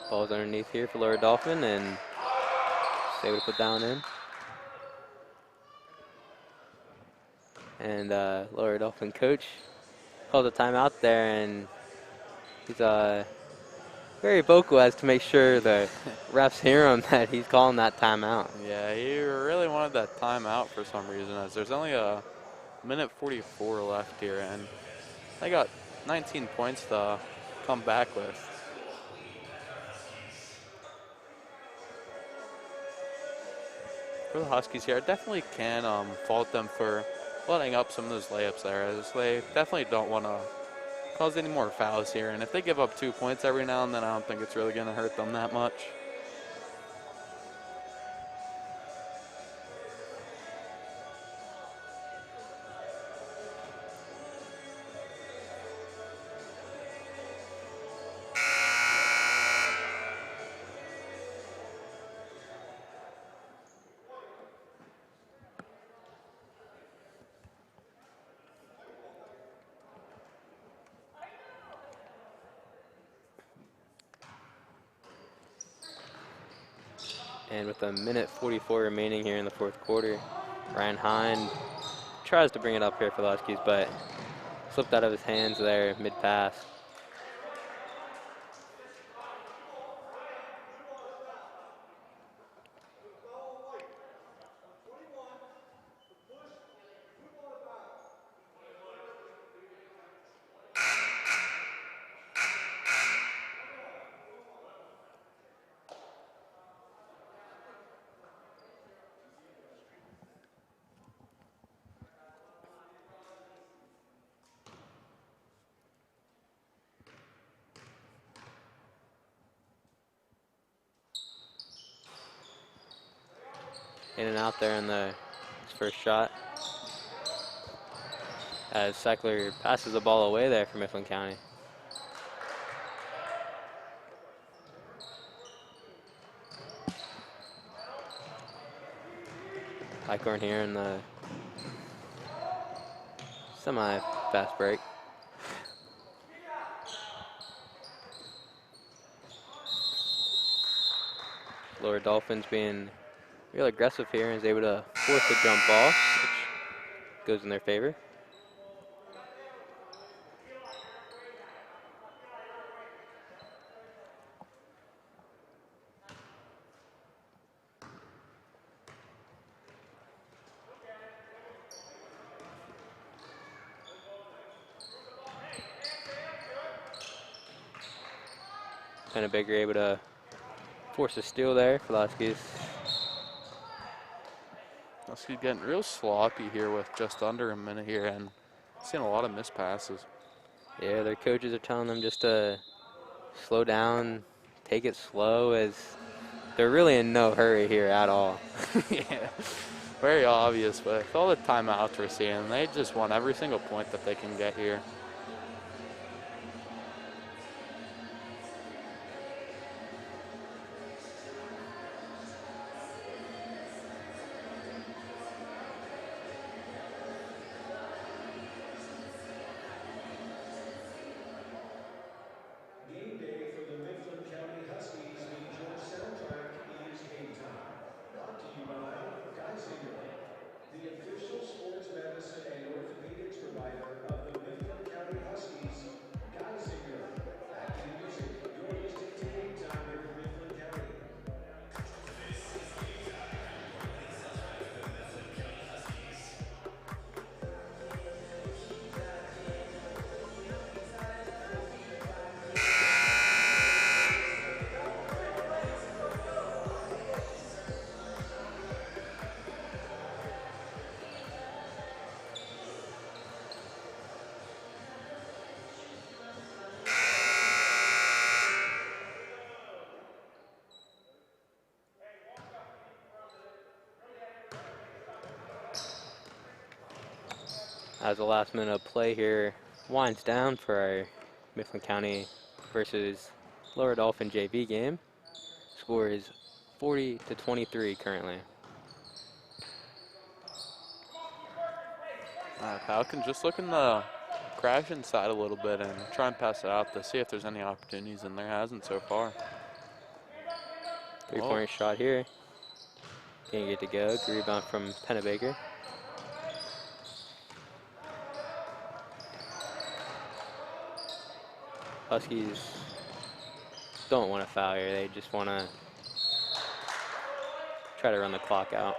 Ball's underneath here for Lower Dauphin and just able to put that one in. And Lower Dauphin coach called a timeout there, and he's very vocal as to make sure the refs hear him that he's calling that timeout. Yeah, he really wanted that timeout for some reason, as there's only a minute 44 left here, and they got 19 points to come back with. For the Huskies here, I definitely can fault them for letting up some of those layups there, as they definitely don't want to cause any more fouls here. And if they give up 2 points every now and then, I don't think it's really going to hurt them that much. And with a minute 44 remaining here in the fourth quarter, Ryan Hine tries to bring it up here for the Huskies, but slipped out of his hands there mid-pass. In and out there in his first shot, as Seckler passes the ball away there for Mifflin County. Eichhorn here in the semi-fast break. Lower Dolphins being real aggressive here and is able to force a jump ball, which goes in their favor. Pennebaker able to force a steal there for the Huskies. Huskies getting real sloppy here with just under a minute here and seeing a lot of missed passes. Yeah, their coaches are telling them just to slow down, take it slow, as they're really in no hurry here at all. Yeah, very obvious, but with all the timeouts we're seeing, they just want every single point that they can get here. Game day for the Mifflin County Huskies means your soundtrack is game time. Brought to you by Geisinger, the official sports medicine and orthopedics provider of the Mifflin County Huskies. Geisinger, back in music. You're listening to Game Time here in Mifflin County. As the last minute of play here winds down for our Mifflin County versus Lower Dauphin JV game. Score is 40-23 currently. Falcon just looking to crash inside a little bit and try and pass it out to see if there's any opportunities, and there hasn't so far. Three-point shot here. Can't get to go. Good rebound from Pennebaker. Huskies don't want to foul here. They just want to try to run the clock out.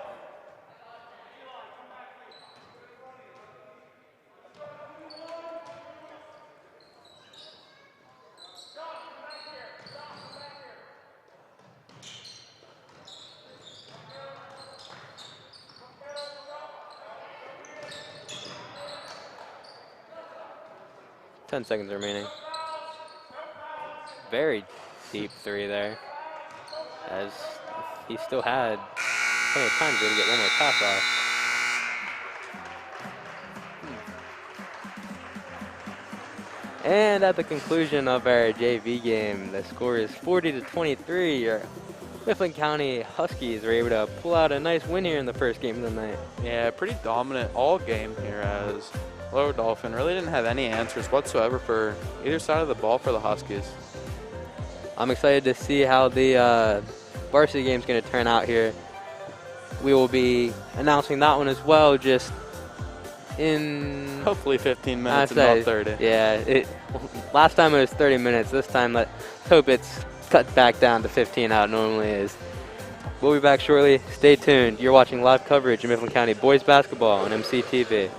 Ten seconds remaining. Very deep three there, as he still had plenty of time to get one more pass off. And at the conclusion of our JV game, the score is 40-23. Our Mifflin County Huskies were able to pull out a nice win here in the first game of the night. Yeah, pretty dominant all game here, as Lower Dauphin really didn't have any answers whatsoever for either side of the ball for the Huskies. I'm excited to see how the varsity game is going to turn out here. We will be announcing that one as well, just in hopefully 15 minutes and not 30. Yeah, last time it was 30 minutes. This time let's hope it's cut back down to 15 how it normally is. We'll be back shortly. Stay tuned. You're watching live coverage of Mifflin County boys basketball on MCTV.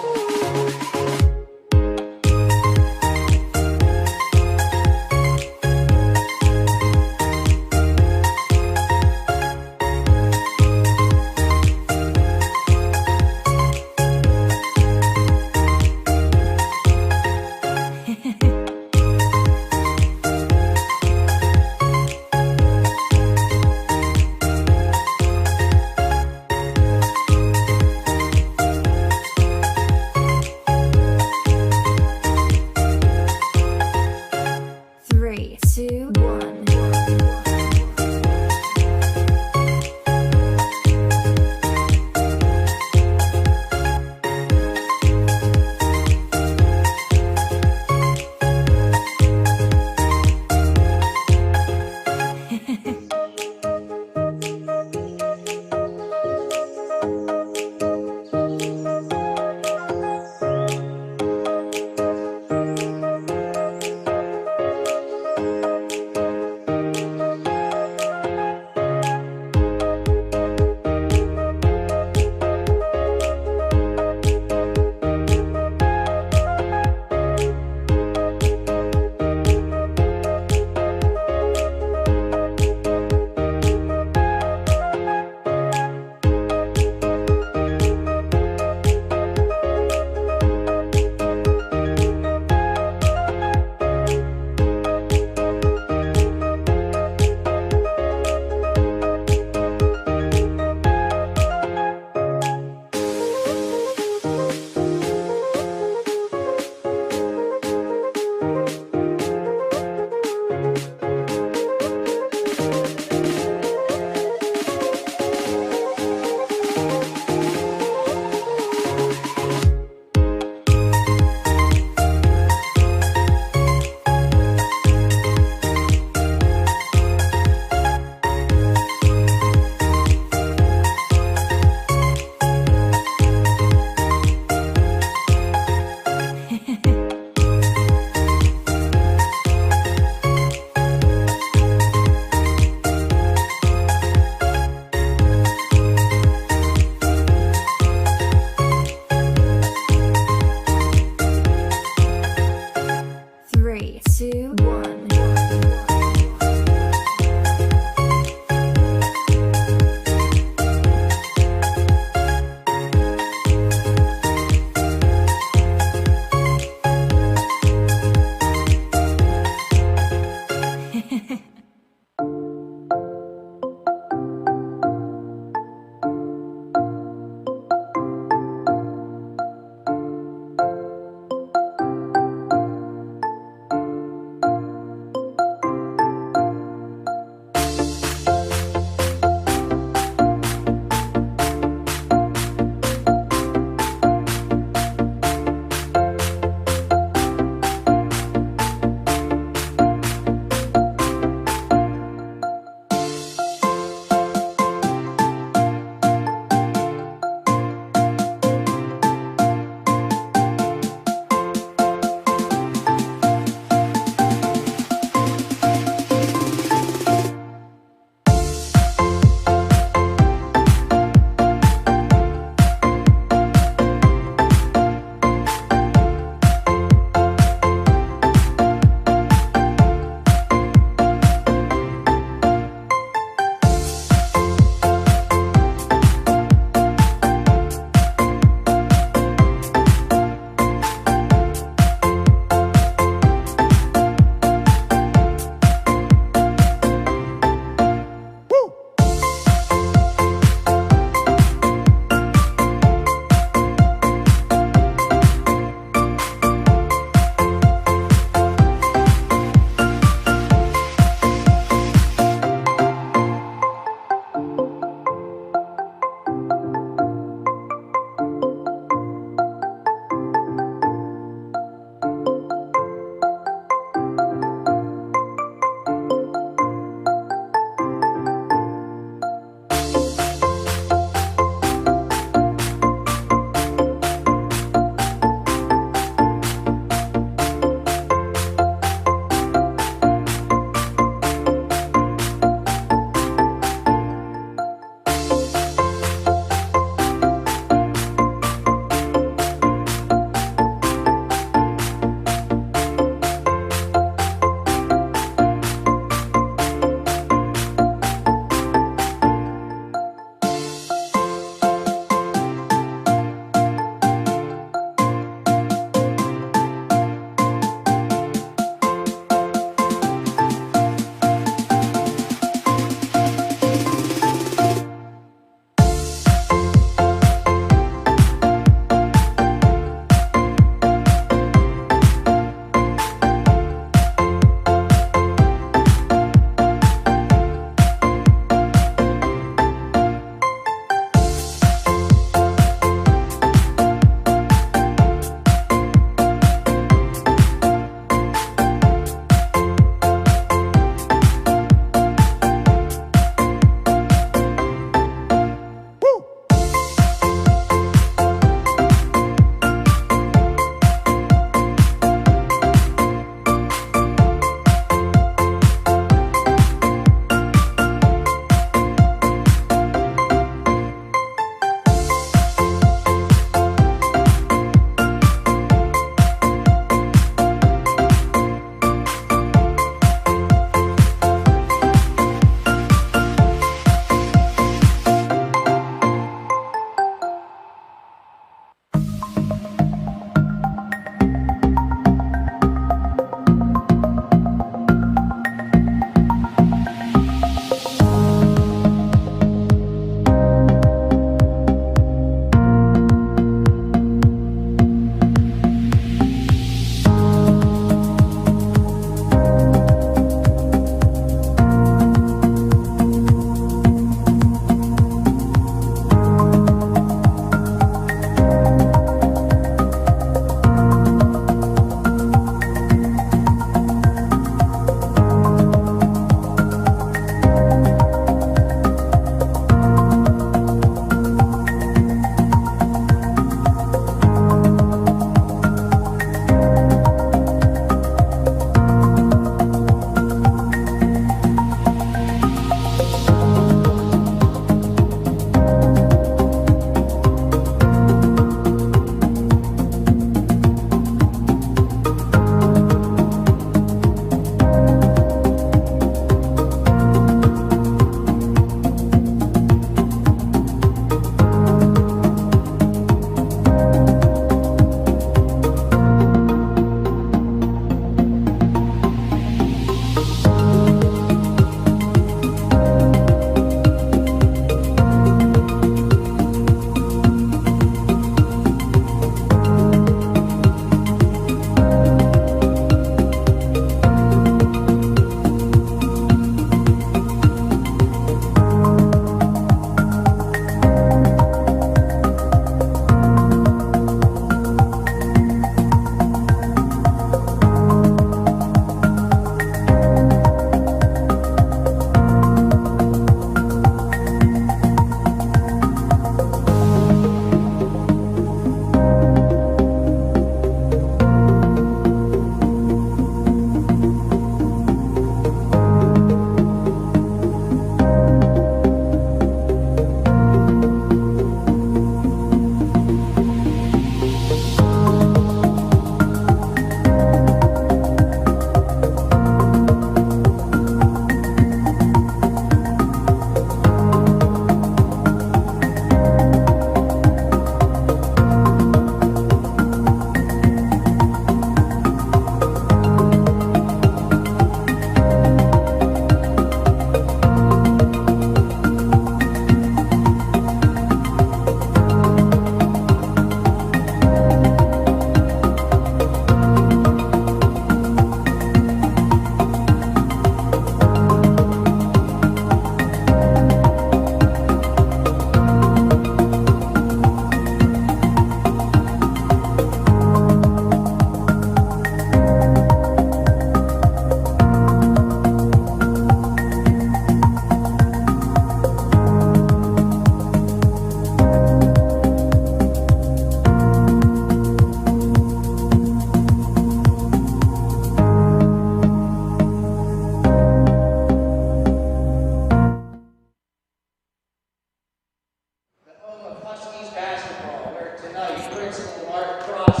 Principal Mark Cross,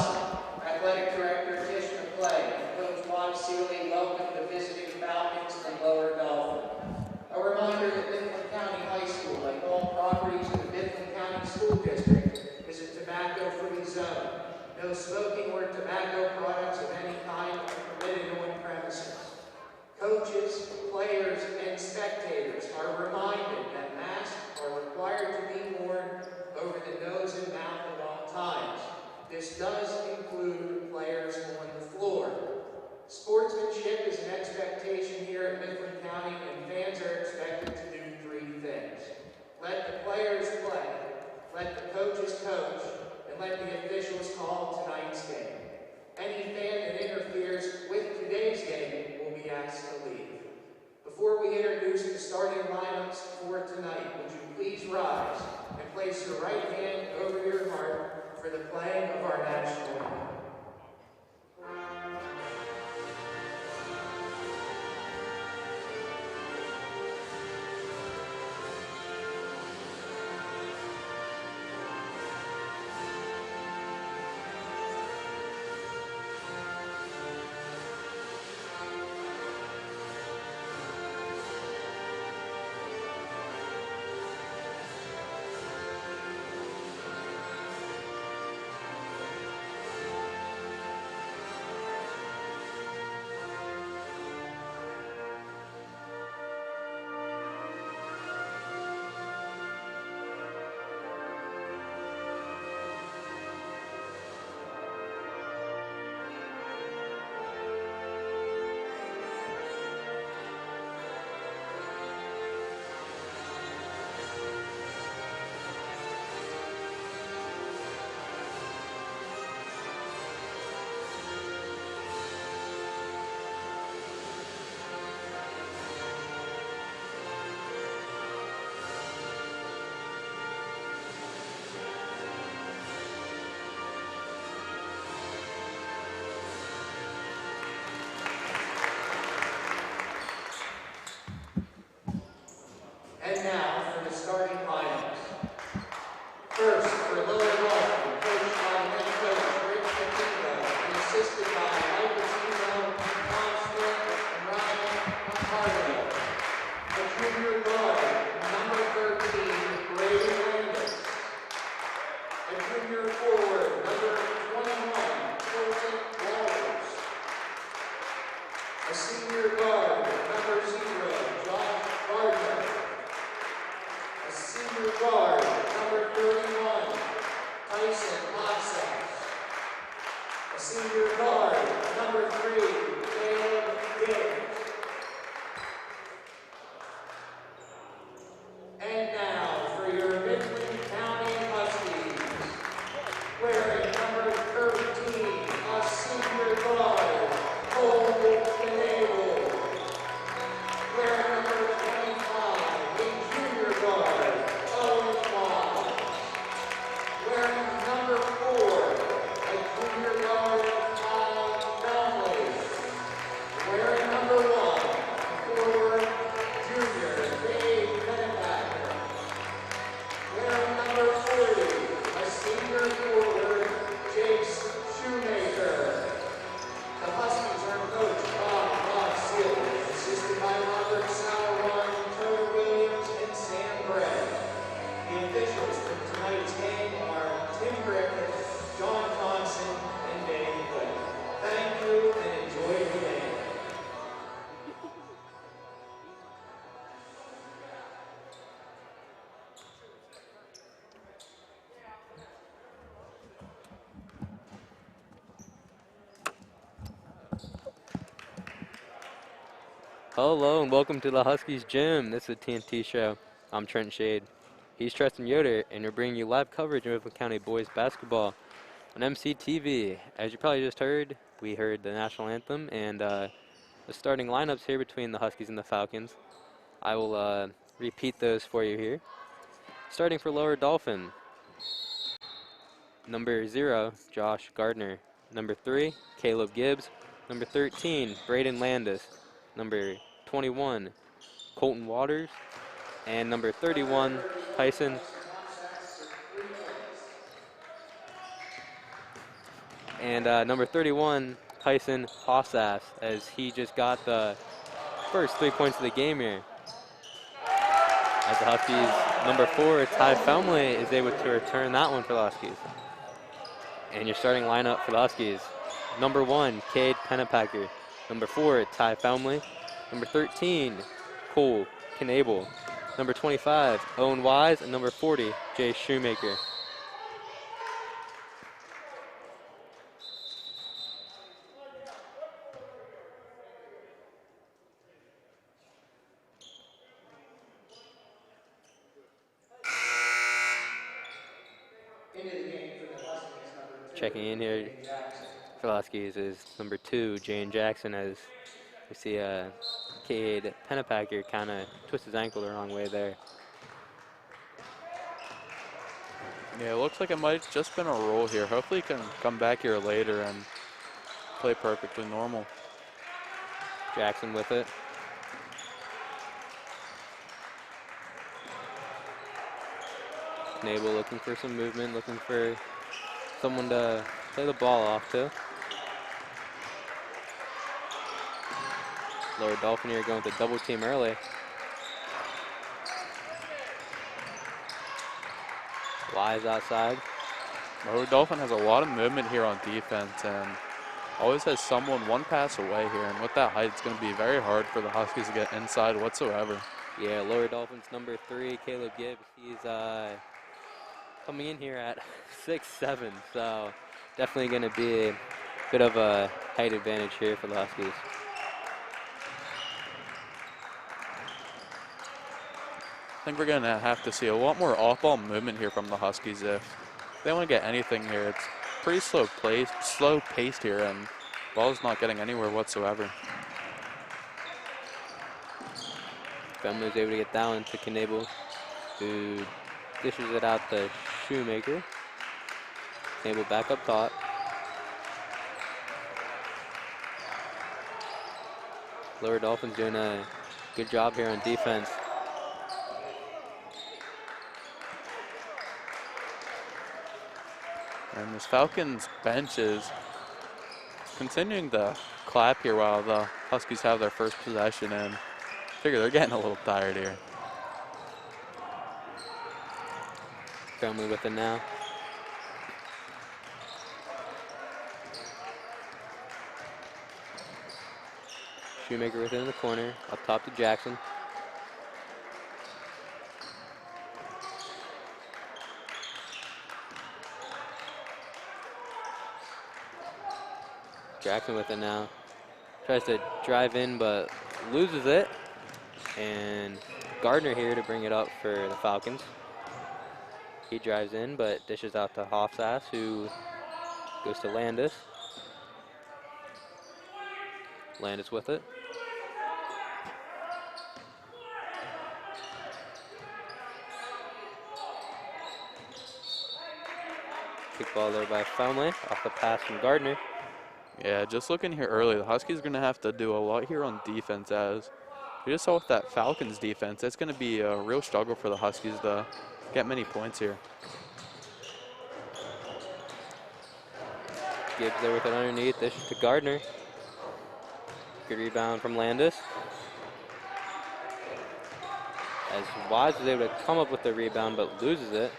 Athletic Director Tish McClay, and Coach Juan Seeley welcome the visiting Falcons from Lower Dauphin. A reminder that Mifflin County High School, like all properties of the Mifflin County School District, is a tobacco-free zone. No smoking or tobacco products of any kind are permitted on premises. Coaches, players, and spectators are reminded that masks are required to be worn over the nose and mouth at all times. This does include players on the floor. Sportsmanship is an expectation here at Mifflin County, and fans are expected to do 3 things. Let the players play, let the coaches coach, and let the officials call tonight's game. Any fan that interferes with today's game will be asked to leave. Before we introduce the starting lineups for tonight, would you please rise and place your right hand over your heart for the playing of our national anthem. And now for the starting lineups. First, for Lower Dauphin, coached by head coach Rick Petito and assisted by Mike Patino, Tom Smith, and Ryan Cardo. The junior guard, number 13, Brady Landis. A junior forward, number 21, Colton Walters. A senior guard, number 0, Josh Gardner. Senior guard, number 31, Tyson Moxas. A senior guard, number 3, Caleb Gibbs. And now for your Mifflin County Huskies, wearing number 13, a senior guard, Cole Canable. Wearing number 25, a junior guard, wearing number 4, a junior guard, Brownlee. Wearing number 1, forward, junior, Dave Pennebacker. Wearing number 40, a senior forward, Jace Shoemaker. The Huskies are coached by Bob Seeley, assisted by Robert Sauerwan, Tony Williams, and Sam Gray. The officials for tonight's game are Tim Griffith, John Thompson, and Dave Quick. Thank you and enjoy the game. Hello and welcome to the Huskies Gym. This is the TNT Show. I'm Trent Shade. He's Tristan Yoder, and we're bringing you live coverage of Mifflin County boys basketball on MCTV. As you probably just heard, we heard the national anthem and the starting lineups here between the Huskies and the Falcons. I will repeat those for you here. Starting for Lower Dauphin, number 0, Josh Gardner. Number 3, Caleb Gibbs. Number 13, Braden Landis. Number 21, Colton Waters. And number 31, Tyson And number 31, Tyson Hossas, as he just got the first 3 points of the game here. As the Huskies, number 4, Ty Felmley, is able to return that one for the Huskies. And your starting lineup for the Huskies: number 1, Cade Pennepacker; number 4, Ty Felmley; number 13, Cole Knable; number 25, Owen Wise; and number 40, Jay Shoemaker. Into the game for the Huskies, number 2. Checking in here Jay Jackson. for the Huskies is number 2, Jane Jackson, as we see Cade Pennepacker kind of twist his ankle the wrong way there. Yeah, it looks like it might have just been a roll here. Hopefully he can come back here later and play perfectly normal. Jackson with it. Knable looking for some movement, looking for someone to play the ball off to. Lower Dauphin here going to double team early. Wise outside. Lower Dauphin has a lot of movement here on defense and always has someone one pass away here. And with that height, it's going to be very hard for the Huskies to get inside whatsoever. Yeah, Lower Dolphins number 3, Caleb Gibbs. He's coming in here at 6'7", so definitely going to be a bit of a height advantage here for the Huskies. I think we're going to have to see a lot more off-ball movement here from the Huskies if they want to get anything here. It's pretty slow paced here, and ball's not getting anywhere whatsoever. Femley was able to get that one to Knable, who dishes it out to Shoemaker. Knable back up top. Lower Dolphins doing a good job here on defense. And this Falcons bench is continuing to clap here while the Huskies have their first possession, and I figure they're getting a little tired here. Family with it now. Shoemaker with it in the corner, up top to Jackson. Jackson with it now. Tries to drive in, but loses it. And Gardner here to bring it up for the Falcons. He drives in, but dishes out to Hofsass, who goes to Landis. Landis with it. Kick ball there by Felmley, off the pass from Gardner. Yeah, just looking here early, the Huskies are going to have to do a lot here on defense, as we just saw with that Falcons defense. It's going to be a real struggle for the Huskies to get many points here. Gibbs there with it underneath, this to Gardner. Good rebound from Landis. As Wise is able to come up with the rebound, but loses it.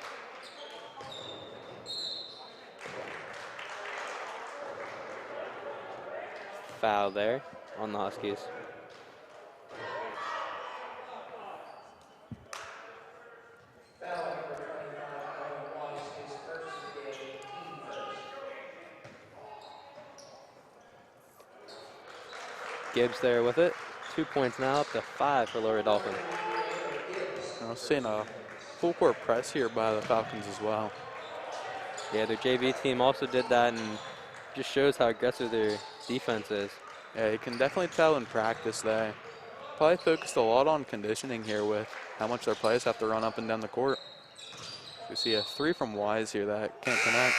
Foul there on the Huskies. Gibbs there with it. 2 points now, up to 5 for Lower Dauphin. I'm seeing a full court press here by the Falcons as well. Yeah, their JV team also did that, and just shows how aggressive their defense is. Yeah, you can definitely tell in practice they probably focused a lot on conditioning here with how much their players have to run up and down the court. We see a 3 from Wise here that can't connect.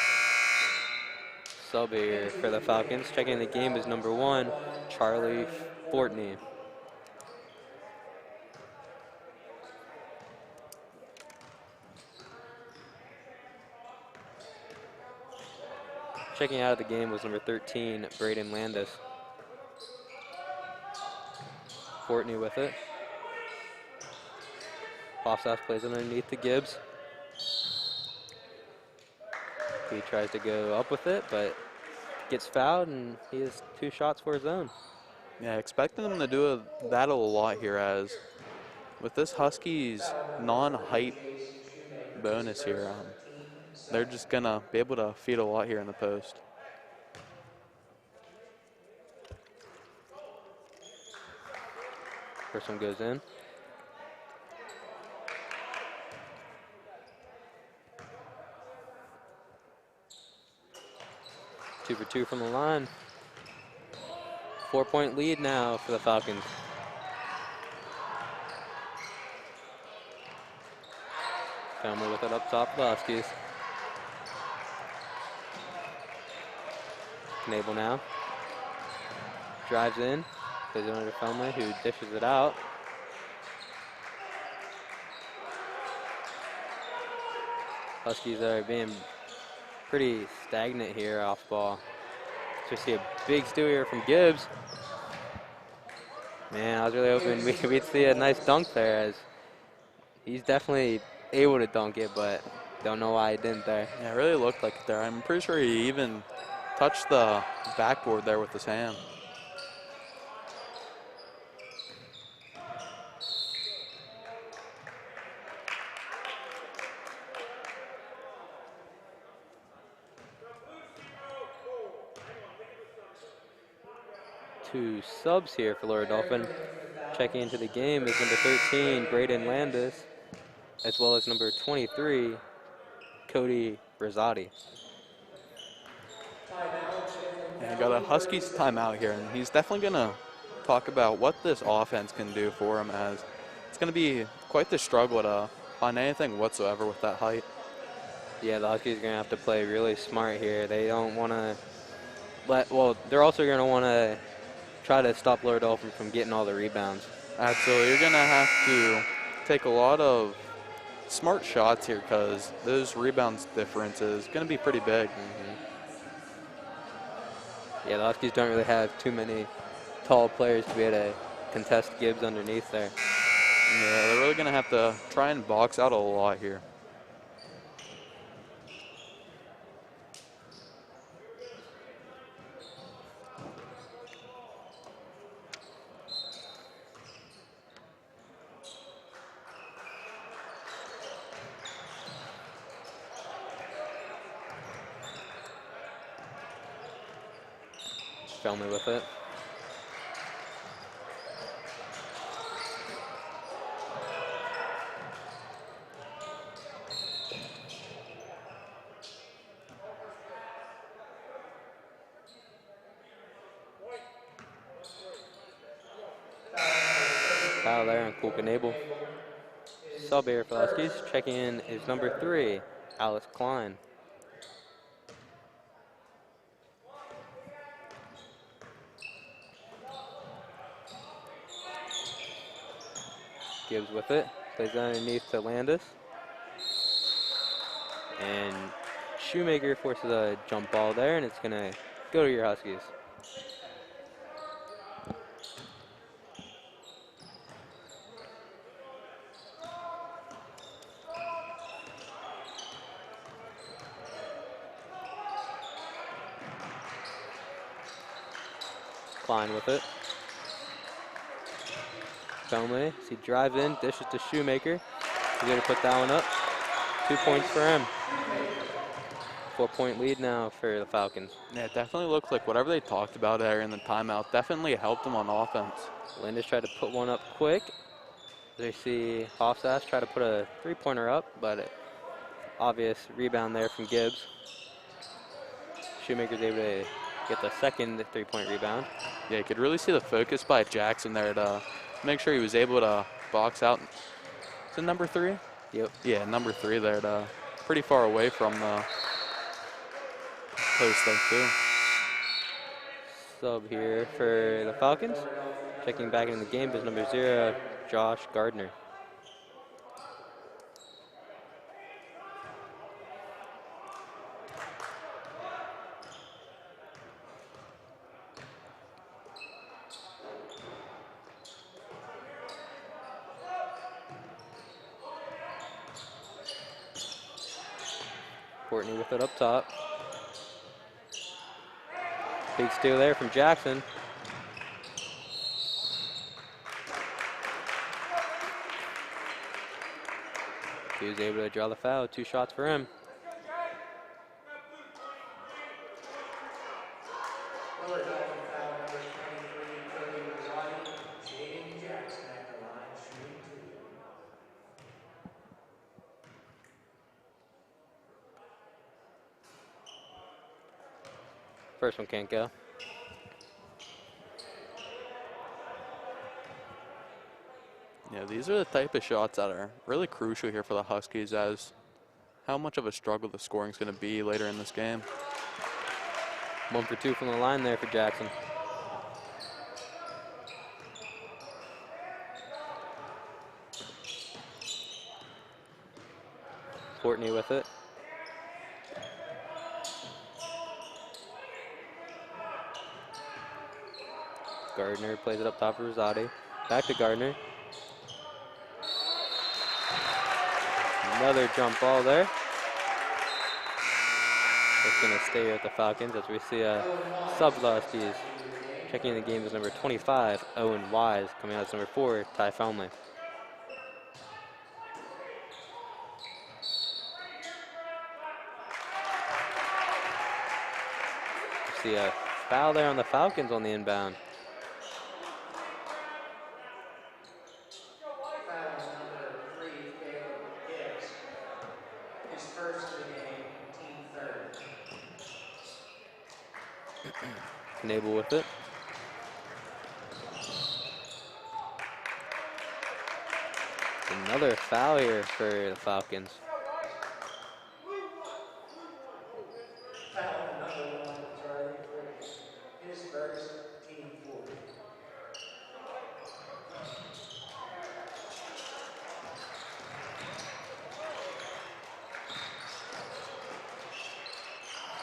Sub here for the Falcons. Checking the game is number 1, Charlie Fortney. Checking out of the game was number 13, Braden Landis. Courtney with it. Hofstas plays underneath to Gibbs. He tries to go up with it, but gets fouled, and he has 2 shots for his own. Yeah, expecting them to do that a lot here, as with this Huskies non-height bonus here, they're just going to be able to feed a lot here in the post. First one goes in. Two for 2 from the line. 4-point lead now for the Falcons. Family with it up top, the Huskies. Knable now. Drives in. Plays it under Family, who dishes it out. Huskies are being pretty stagnant here off ball. So we see a big steal here from Gibbs. Man, I was really hoping we'd see a nice dunk there, as he's definitely able to dunk it, but don't know why he didn't there. Yeah, it really looked like it there. I'm pretty sure he even touched the backboard there with his hand. Two subs here for Laura Dauphin. Checking into the game is number 13, Braden Landis, as well as number 23, Cody Rosati. Yeah, got a Huskies timeout here, and he's definitely going to talk about what this offense can do for him, as it's going to be quite the struggle to find anything whatsoever with that height. Yeah, the Huskies are going to have to play really smart here. They don't want to they're also going to want to try to stop Laura Dauphin from getting all the rebounds. Absolutely. You're going to have to take a lot of smart shots here, because those rebounds difference is going to be pretty big. Yeah, the Huskies don't really have too many tall players to be able to contest Gibbs underneath there. Yeah, they're really going to have to try and box out a lot here. Felmy with it. Foul there on Kulkanable. Sub here for Huskies. Checking in is number 3, Alice Klein. Gibbs with it. Plays it underneath to Landis. And Shoemaker forces a jump ball there, and it's going to go to your Huskies. Klein with it. Felmy, he drives in, dishes to Shoemaker. He's going to put that one up. 2 points for him. 4-point lead now for the Falcons. Yeah, it definitely looks like whatever they talked about there in the timeout definitely helped them on offense. Landis tried to put one up quick. They see Hofstas try to put a 3-pointer up, but obvious rebound there from Gibbs. Shoemaker's able to get the second 3-point rebound. Yeah, you could really see the focus by Jackson there to make sure he was able to box out. Is it number 3? Yep. Yeah, number 3 there, to pretty far away from the post there too. Sub here for the Falcons. Checking back in the game is number 0, Josh Gardner. Courtney with it up top. Big steal there from Jackson. He was able to draw the foul. 2 shots for him. First one can't go. Yeah, these are the type of shots that are really crucial here for the Huskies, as how much of a struggle the scoring is going to be later in this game. 1 for 2 from the line there for Jackson. Courtney with it. Gardner plays it up top for Rosati. Back to Gardner. Another jump ball there. It's going to stay here at the Falcons as we see a sub Huskies. Checking in the game is number 25, Owen Wise. Coming out as number 4, Ty Foundley. See a foul there on the Falcons on the inbound. Nabel with it. Another foul here for the Falcons.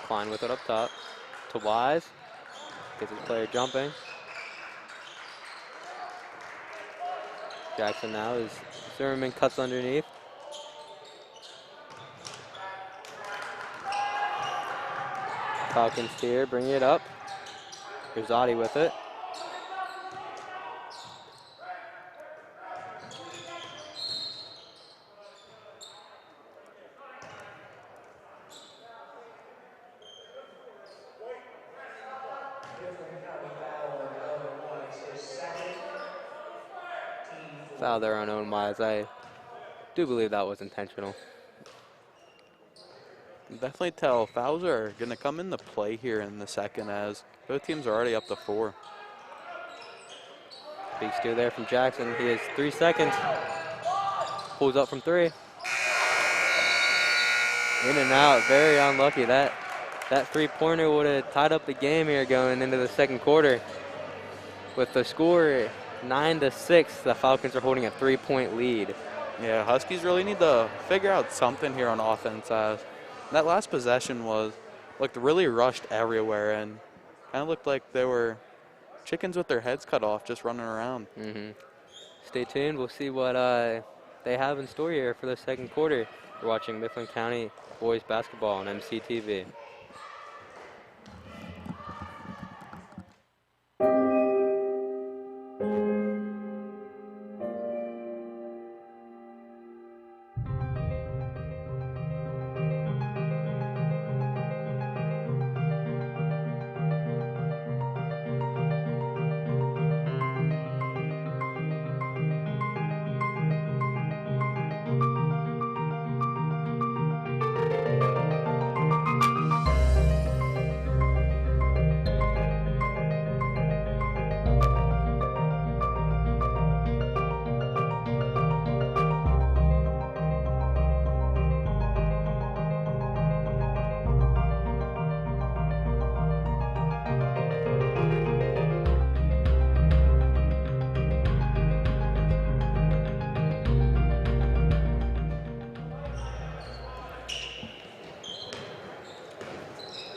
Klein with it up top to Wise. Gets his player jumping. Jackson now is Zimmerman cuts underneath. Falcons here, bring it up. Rosati with it. Foul there on Owen Wise. I do believe that was intentional. Definitely tell fouls are going to come into play here in the second, as both teams are already up to 4. Big steal there from Jackson. He has 3 seconds. Pulls up from 3. In and out. Very unlucky. That 3-pointer would have tied up the game here going into the second quarter. With the score 9-6, the Falcons are holding a 3-point lead. Yeah, Huskies really need to figure out something here on offense, as that last possession looked really rushed everywhere and kind of looked like they were chickens with their heads cut off just running around. Stay tuned. We'll see what they have in store here for the second quarter. You're watching Mifflin County boys basketball on MCTV.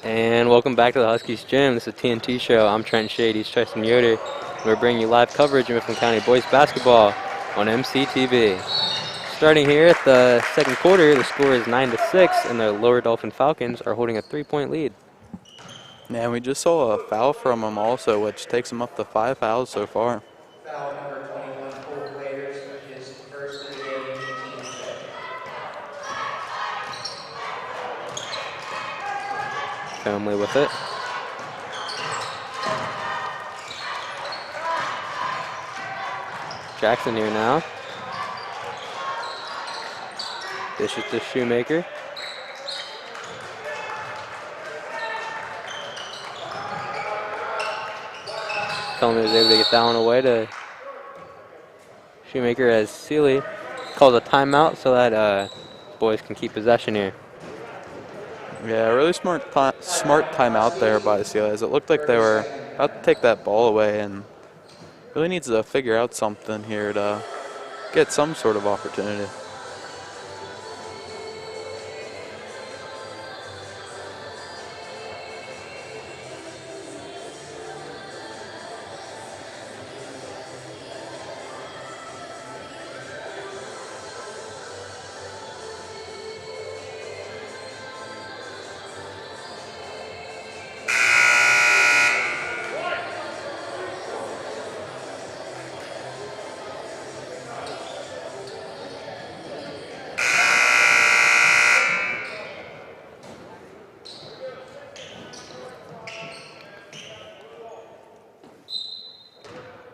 And welcome back to the Huskies Gym. This is a TNT show. I'm Trent Shade. He's Tristan Yoder. We're bringing you live coverage of Mifflin County boys basketball on MCTV. Starting here at the second quarter, the score is 9-6, and the Lower Dauphin Falcons are holding a 3-point lead. Yeah, we just saw a foul from him also, which takes him up to 5 fouls so far. Foul number 21, full players, his first of the game, team set. Family with it. Jackson here now. This is the Shoemaker. Tellman is able to get that one away to Shoemaker as Seeley calls a timeout so that boys can keep possession here. Yeah, really smart timeout there by the Sealy, as it looked like they were about to take that ball away, and really needs to figure out something here to get some sort of opportunity.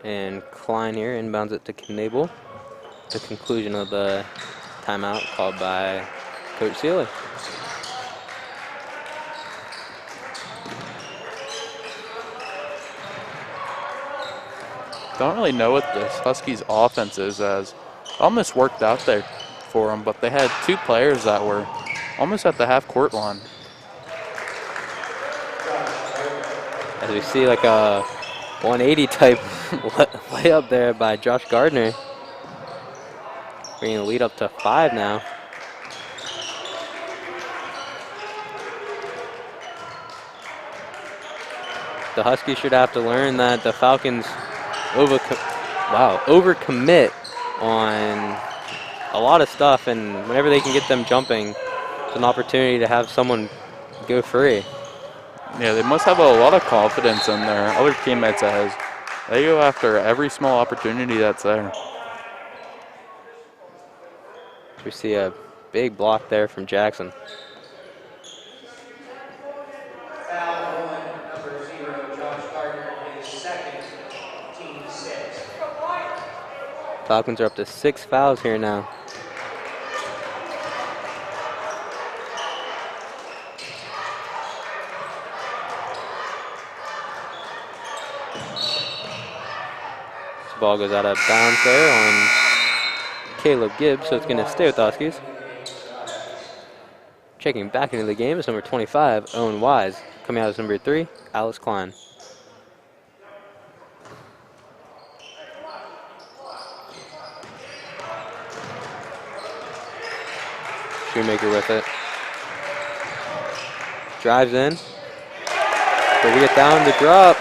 And Klein here inbounds it to Knable. The conclusion of the timeout called by Coach Seeley. Don't really know what this Huskies offense is, as almost worked out there for them, but they had two players that were almost at the half-court line. As we see like a 180 type layup there by Josh Gardner. Bringing the lead up to 5 now. The Huskies should have to learn that the Falcons overcommit on a lot of stuff, and whenever they can get them jumping, it's an opportunity to have someone go free. Yeah, they must have a lot of confidence in their other teammates as they go after every small opportunity that's there. We see a big block there from Jackson. Foul on number 0, Josh Gardner, his second, team 6. Falcons are up to 6 fouls here now. This ball goes out of bounds there on Caleb Gibbs, so it's going to stay with the Huskies. Checking back into the game is number 25, Owen Wise. Coming out as number 3, Alice Klein. Shoemaker with it. Drives in. But we get down to drop.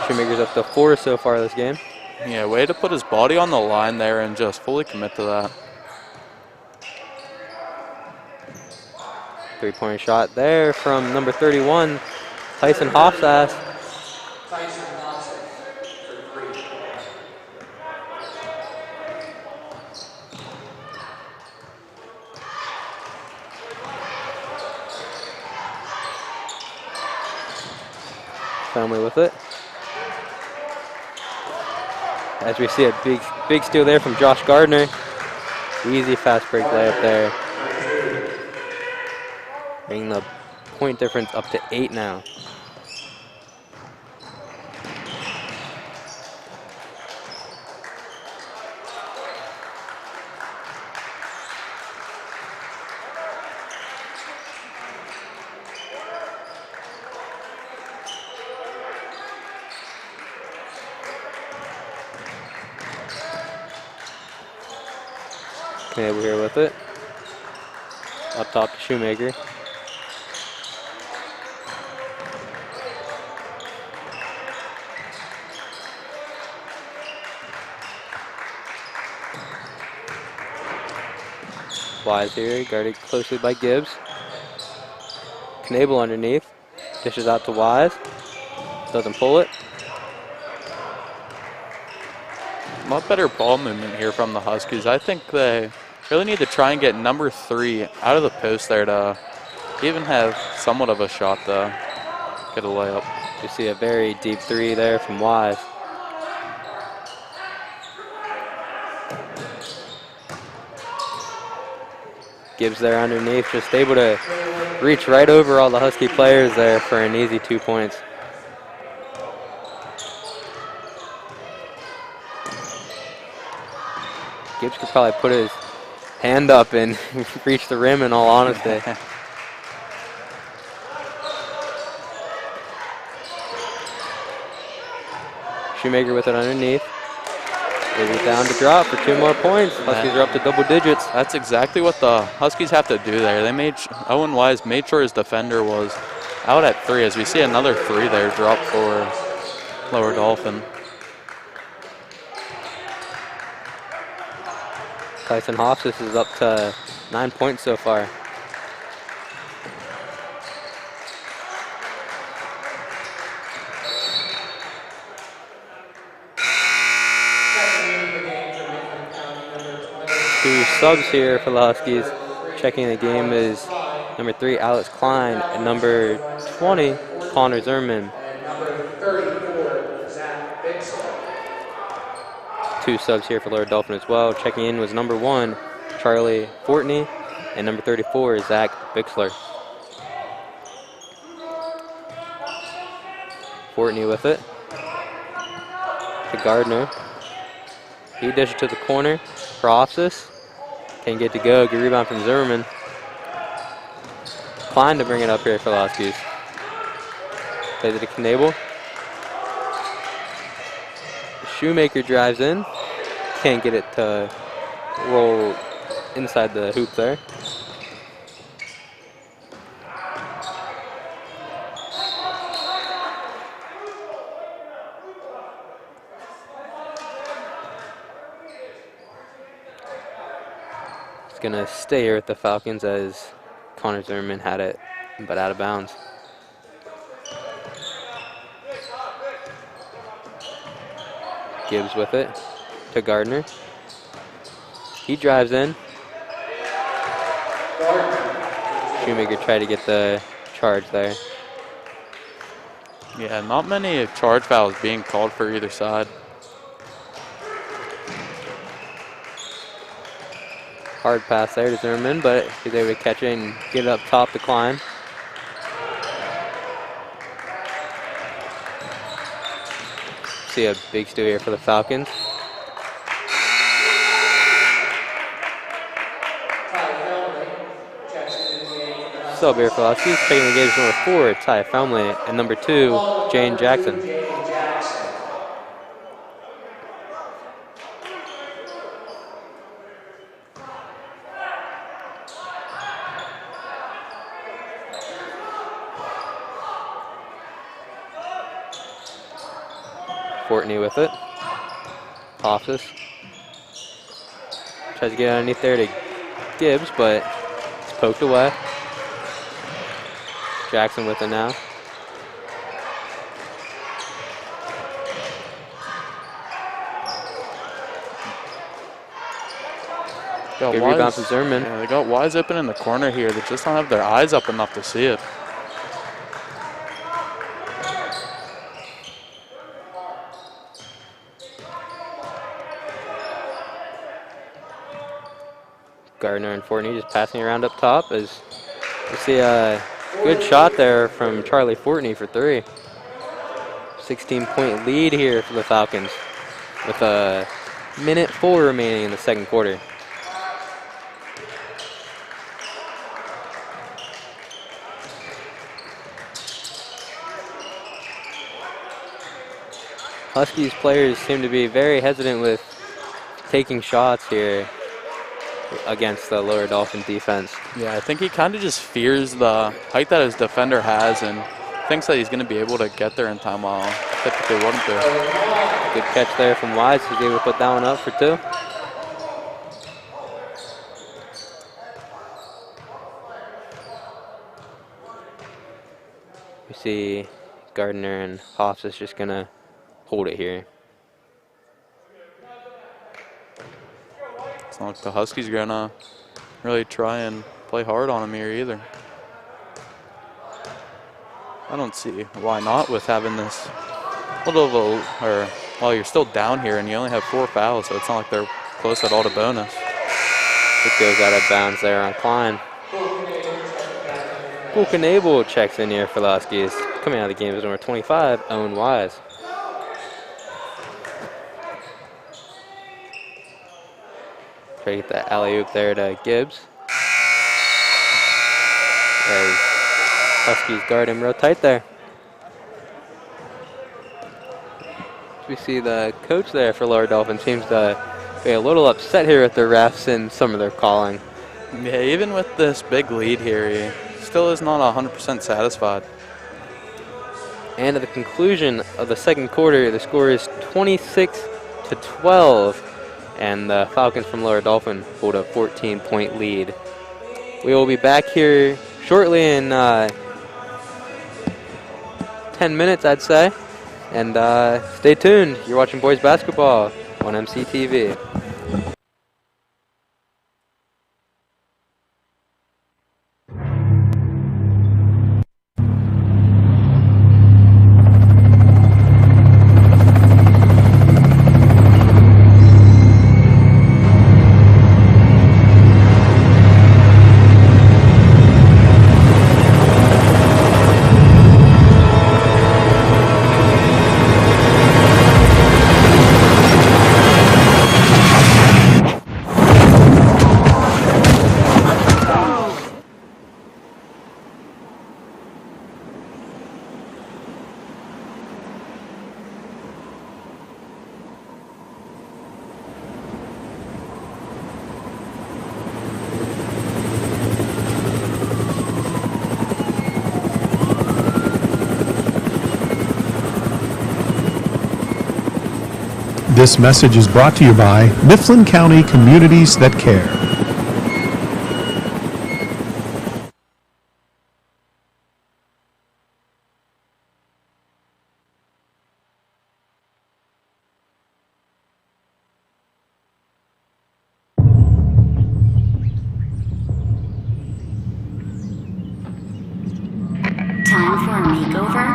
Shoemaker's up to 4 so far this game. Yeah, way to put his body on the line there and just fully commit to that. 3-point shot there from number 31, Tyson Hofsass. Tyson Hofsass for 3. Family with it. As we see a big steal there from Josh Gardner. Easy fast break layup there. Bringing the point difference up to 8 now. Knable here with it. Up top to Shoemaker. Wise here, guarded closely by Gibbs. Knable underneath. Dishes out to Wise. Doesn't pull it. A lot better ball movement here from the Huskies. I think they really need to try and get number 3 out of the post there to even have somewhat of a shot to get a layup. You see a very deep 3 there from Wise. Gibbs there underneath, just able to reach right over all the Husky players there for an easy 2 points. Gibbs could probably put his hand up and reach the rim in all honesty. Shoemaker with it underneath. Is it down to drop for 2 more points? Huskies are up to double digits. That's exactly what the Huskies have to do there. They made Owen Wise made sure his defender was out at 3, as we see another 3 there drop for Lower Dauphin. Tyson Hofstas is up to 9 points so far. Two subs here for the Huskies. Checking the game is number 3, Alex Klein, and number 20, Connor Zerman. And number 34, Zach Bixler. 2 subs here for Lower Dauphin as well. Checking in was number 1, Charlie Fortney, and number 34, Zach Bixler. Fortney with it to Gardner. He dishes to the corner for Hofstas. Can't get to go. Good rebound from Zimmerman. Klein to bring it up here for the Huskies. Plays it to Knable. Shoemaker drives in. Can't get it to roll inside the hoop there. It's gonna stay here with the Falcons as Connor Zimmerman had it, but out of bounds. Gibbs with it to Gardner. He drives in. Shoemaker tried to get the charge there. Yeah, not many charge fouls being called for either side. Hard pass there to Zimmerman, but he's able to catch it and get it up top to Klein. See a big steal here for the Falcons. Sub here for the Huskies. Taking the game is number 4, Ty Felmley, and number 2, Jane Jackson. Fortney with it. Hofstas tries to get underneath there to Gibbs, but it's poked away. Jackson with it now. Good rebound from Zimmerman. Yeah, they got Wise open in the corner here. They just don't have their eyes up enough to see it. Gardner and Fortney just passing around up top as you see a good shot there from Charlie Fortney for 3. 16-point lead here for the Falcons with a minute 4 remaining in the second quarter. Huskies players seem to be very hesitant with taking shots here against the Lower Dauphin defense. Yeah, I think he kind of just fears the height that his defender has and thinks that he's going to be able to get there in time while typically wouldn't do. Good catch there from Wise. He's able to put that one up for 2. We see Gardner and Hoffs is just going to hold it here. It's not like the Huskies are going to really try and play hard on him here either. I don't see why not with having this little of a, or well, you're still down here and you only have 4 fouls, so it's not like they're close at all to bonus. It goes out of bounds there on Klein. Kulkenabel checks in here for the Huskies. Coming out of the game is number 25, Owen Wise. Try to get that alley-oop there to Gibbs. As Huskies guard him real tight there. We see the coach there for Lower Dauphin seems to be a little upset here with the refs and some of their calling. Yeah, even with this big lead here, he still is not 100% satisfied. And at the conclusion of the second quarter, the score is 26-12, and the Falcons from Lower Dauphin hold a 14-point lead. We will be back here shortly in 10 minutes, I'd say. And stay tuned. You're watching boys basketball on MCTV. This message is brought to you by Mifflin County Communities That Care. Time for a makeover?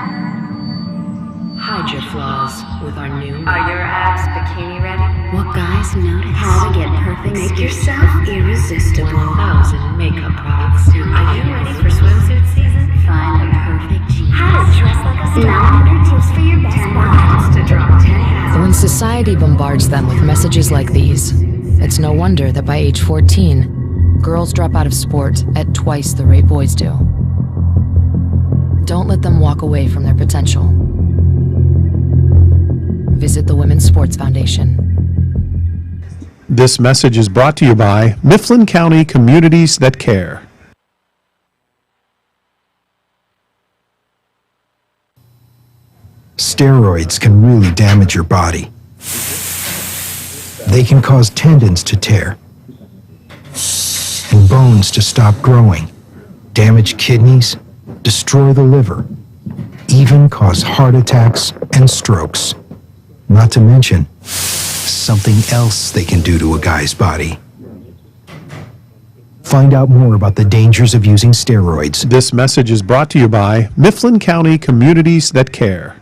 Hide your flaws with our new... Are your abs bikini ready? What guys notice? How to get perfect. Make yourself irresistible. 1,000 makeup products. Are you ready for swimsuit season? Find the perfect jeans. How to dress like a star. 900 tips for your best models to drop 10 hazards. When society bombards them with messages like these, it's no wonder that by age 14, girls drop out of sport at twice the rate boys do. Don't let them walk away from their potential. Visit the Women's Sports Foundation. This message is brought to you by Mifflin County Communities That Care. Steroids can really damage your body. They can cause tendons to tear and bones to stop growing, damage kidneys, destroy the liver, even cause heart attacks and strokes. Not to mention something else they can do to a guy's body. Find out more about the dangers of using steroids. This message is brought to you by Mifflin County Communities That Care.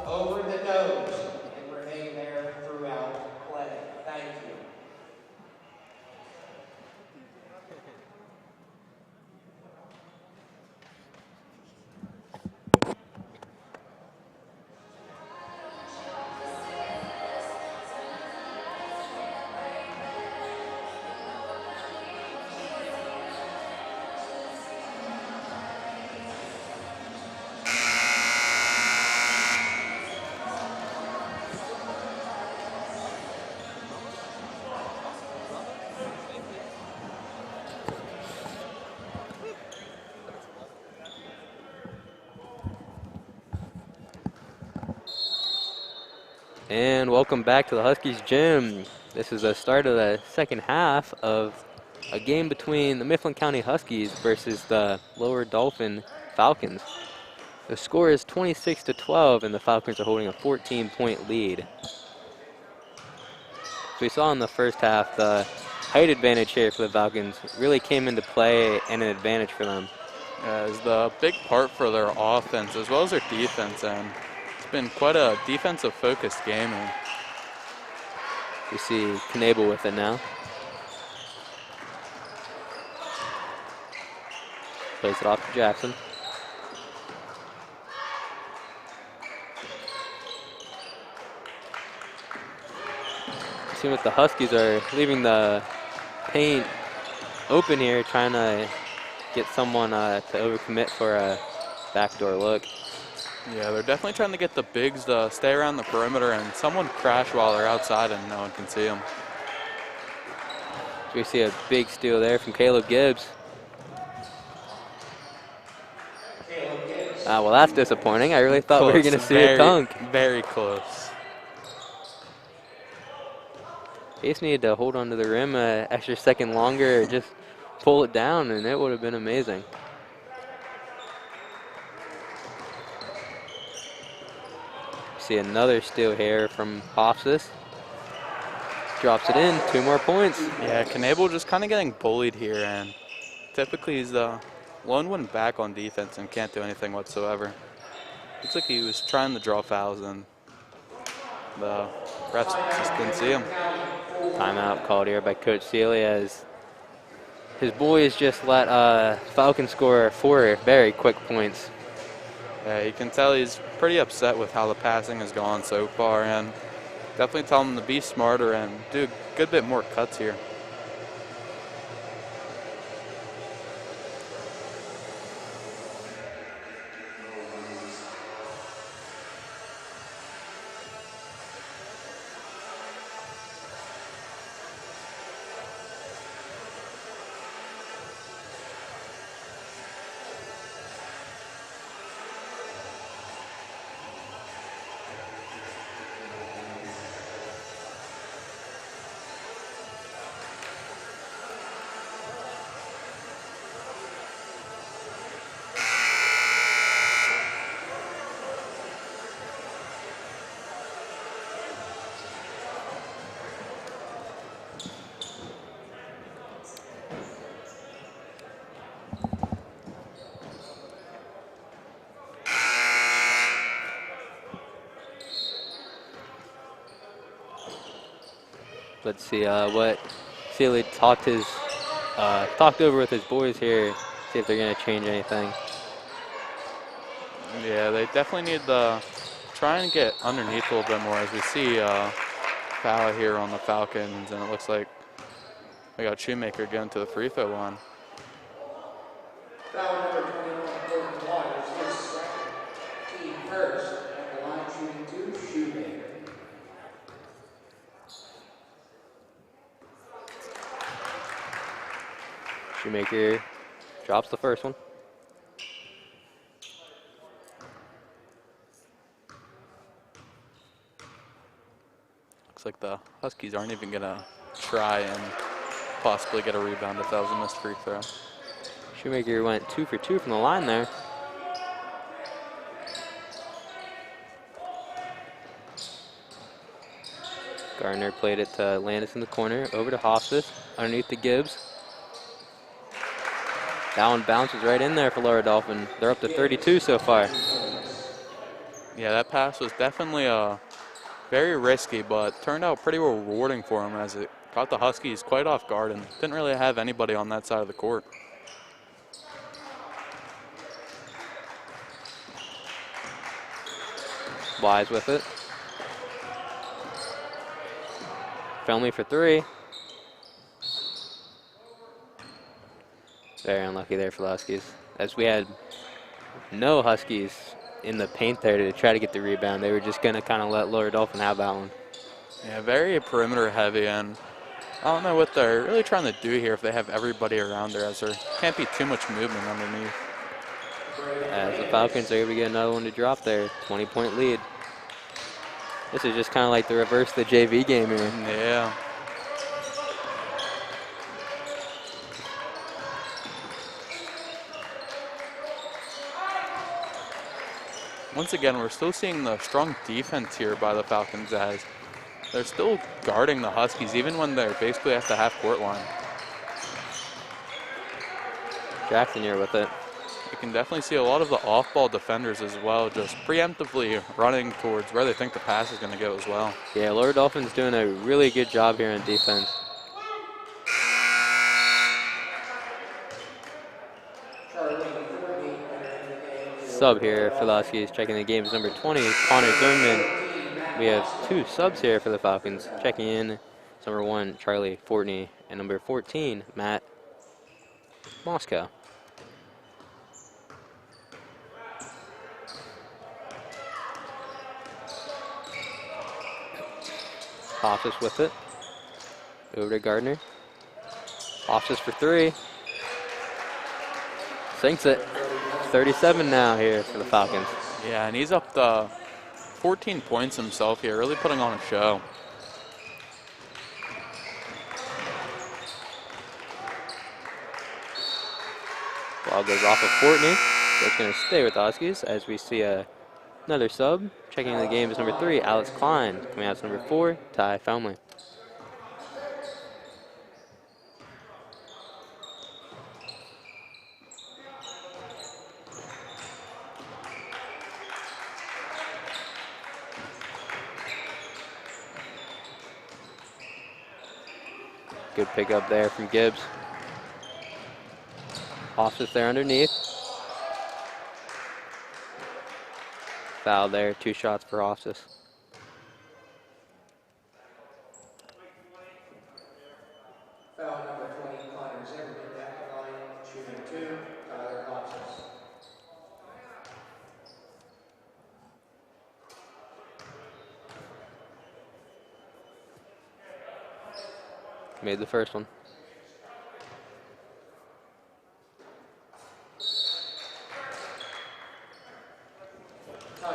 over the nose and remain there throughout play. Thank you. And welcome back to the Huskies gym. This is the start of the second half of a game between the Mifflin County Huskies versus the Lower Dauphin Falcons. The score is 26-12, and the Falcons are holding a 14-point lead. So we saw in the first half the height advantage here for the Falcons really came into play and an advantage for them. Is the big part for their offense as well as their defense, and it's been quite a defensive-focused game. And we see Knable with it now. Plays it off to Jackson. See what the Huskies are leaving the paint open here, trying to get someone to overcommit for a backdoor look. Yeah, they're definitely trying to get the bigs to stay around the perimeter and someone crash while they're outside and no one can see them. So we see a big steal there from Caleb Gibbs. Well, that's disappointing. I really thought we were going to see a dunk. Very close. They just needed to hold onto the rim an extra second longer, just pull it down, and it would have been amazing. See another steal here from Hofstas. Drops it in, 2 more points. Yeah, Knable just kind of getting bullied here, and typically he's the lone one back on defense and can't do anything whatsoever. Looks like he was trying to draw fouls, and the refs just didn't see him. Timeout called here by Coach Sealy as his boys just let Falcon score 4 very quick points. Yeah, you can tell he's pretty upset with how the passing has gone so far, and definitely tell him to be smarter and do a good bit more cuts here. Let's see what Sealy talked over with his boys here. See if they're going to change anything. Yeah, they definitely need to try and get underneath a little bit more, as we see foul here on the Falcons, and it looks like we got Shoemaker going to the free throw line. Foul number 21, Gordon Waters, his second, team first, at the line shooting 2, Shoemaker. Shoemaker drops the first one. Looks like the Huskies aren't even going to try and possibly get a rebound if that was a missed free throw. Shoemaker went 2 for 2 from the line there. Gardner played it to Landis in the corner, over to Hofstas, underneath to Gibbs. That one bounces right in there for Lower Dauphin. They're up to 32 so far. Yeah, that pass was definitely very risky, but turned out pretty rewarding for him as it caught the Huskies quite off guard and didn't really have anybody on that side of the court. Wise with it. Felmy for three. Very unlucky there for the Huskies, as we had no Huskies in the paint there to try to get the rebound. They were just going to kind of let Lower Dauphin have that one. Yeah, very perimeter heavy, and I don't know what they're really trying to do here if they have everybody around there, as there can't be too much movement underneath. As the Falcons are able to get another one to drop there, 20-point lead. This is just kind of like the reverse of the JV game here. Yeah. Once again, we're still seeing the strong defense here by the Falcons, as they're still guarding the Huskies even when they're basically at the half-court line. Jackson here with it. You can definitely see a lot of the off-ball defenders as well, just preemptively running towards where they think the pass is going to go as well. Yeah, Lower Dauphin's doing a really good job here on defense. Sub here for the Huskies, checking the game is number 20, Connor Zimmerman. We have two subs here for the Falcons. Checking in, number 1, Charlie Fortney, and number 14, Matt Moscow. Hofstas with it. Over to Gardner. Hofstas for three. Sinks it. 37 now here for the Falcons. Yeah, and he's up to 14 points himself here, really putting on a show. Ball goes off of Fortney. So it's going to stay with the Huskies as we see another sub. Checking in the game is number 3, Alex Klein. Coming out is number 4, Ty Felmy. Good pickup there from Gibbs. Hofstas there underneath. Foul there, 2 shots for Hofstas. Foul number 20, Connor Zimmerman, back to line, shooting 2, Tyler Hofstas. Made the first one.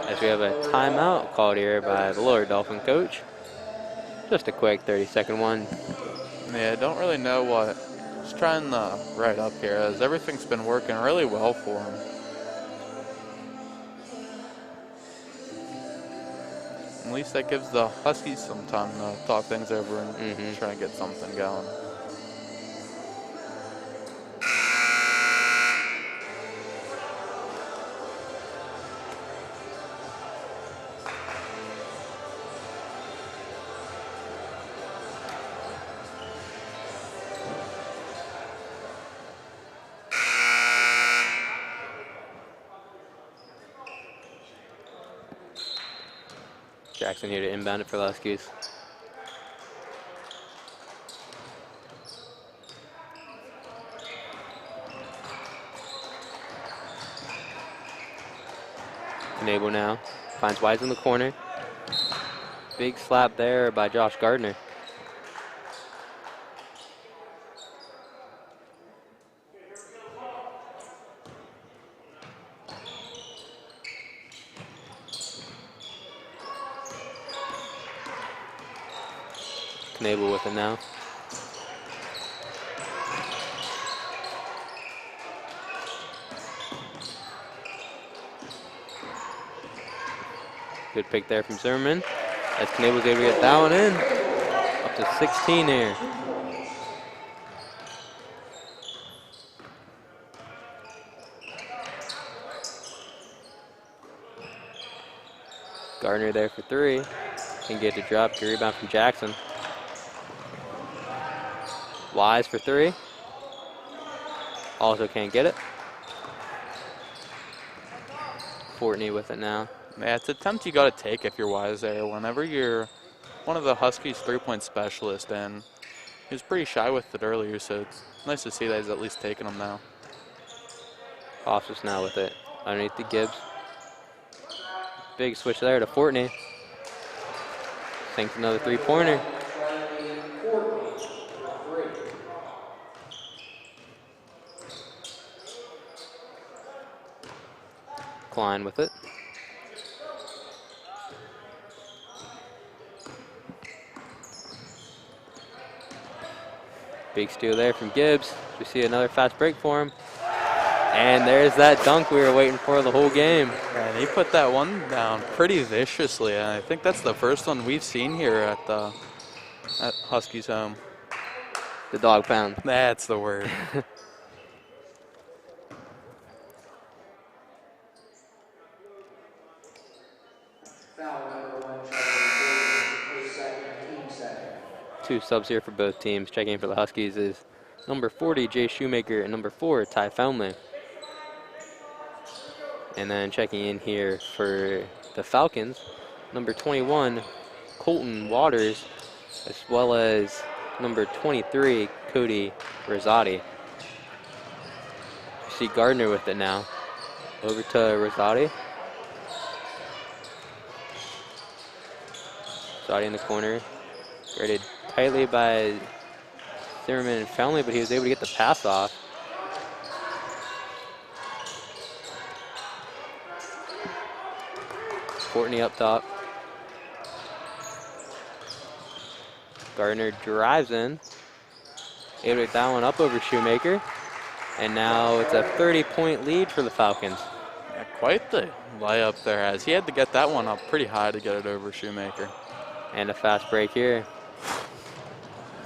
As we have a timeout called here by the Lower Dauphin coach. Just a quick 30-second one. Yeah, don't really know what he's trying to write up here, as everything's been working really well for him. At least that gives the Huskies some time to talk things over and try to get something going. Jackson here to inbound it for the Huskies. Knable now finds Wise in the corner. Big slap there by Josh Gardner. Knable with it now. Good pick there from Zimmerman. As Knable's able to get that one in. Up to 16 here. Gardner there for three. Can get the drop. Good rebound from Jackson. Wise for three. Also can't get it. Fortney with it now. Yeah, it's an attempt you got to take if you're Wise there. Whenever you're one of the Huskies' three-point specialists, and he was pretty shy with it earlier, so it's nice to see that he's at least taking them now. Office now with it underneath the Gibbs. Big switch there to Fortney. Sinks another three-pointer. Klein with it. Big steal there from Gibbs. We see another fast break for him. And there's that dunk we were waiting for the whole game. And he put that one down pretty viciously, and I think that's the first one we've seen here at Huskies home. The dog pound. That's the word. Two subs here for both teams. Checking in for the Huskies is number 40, Jay Shoemaker, and number 4, Ty Foundling. And then checking in here for the Falcons, number 21, Colton Waters, as well as number 23, Cody Rosati. You see Gardner with it now. Over to Rosati. Rosati in the corner. Guarded tightly by Zimmerman and Foundling, but he was able to get the pass off. Fortney up top. Gardner drives in. Able to get that one up over Shoemaker. And now it's a 30-point lead for the Falcons. Yeah, quite the layup there, as he had to get that one up pretty high to get it over Shoemaker. And a fast break here.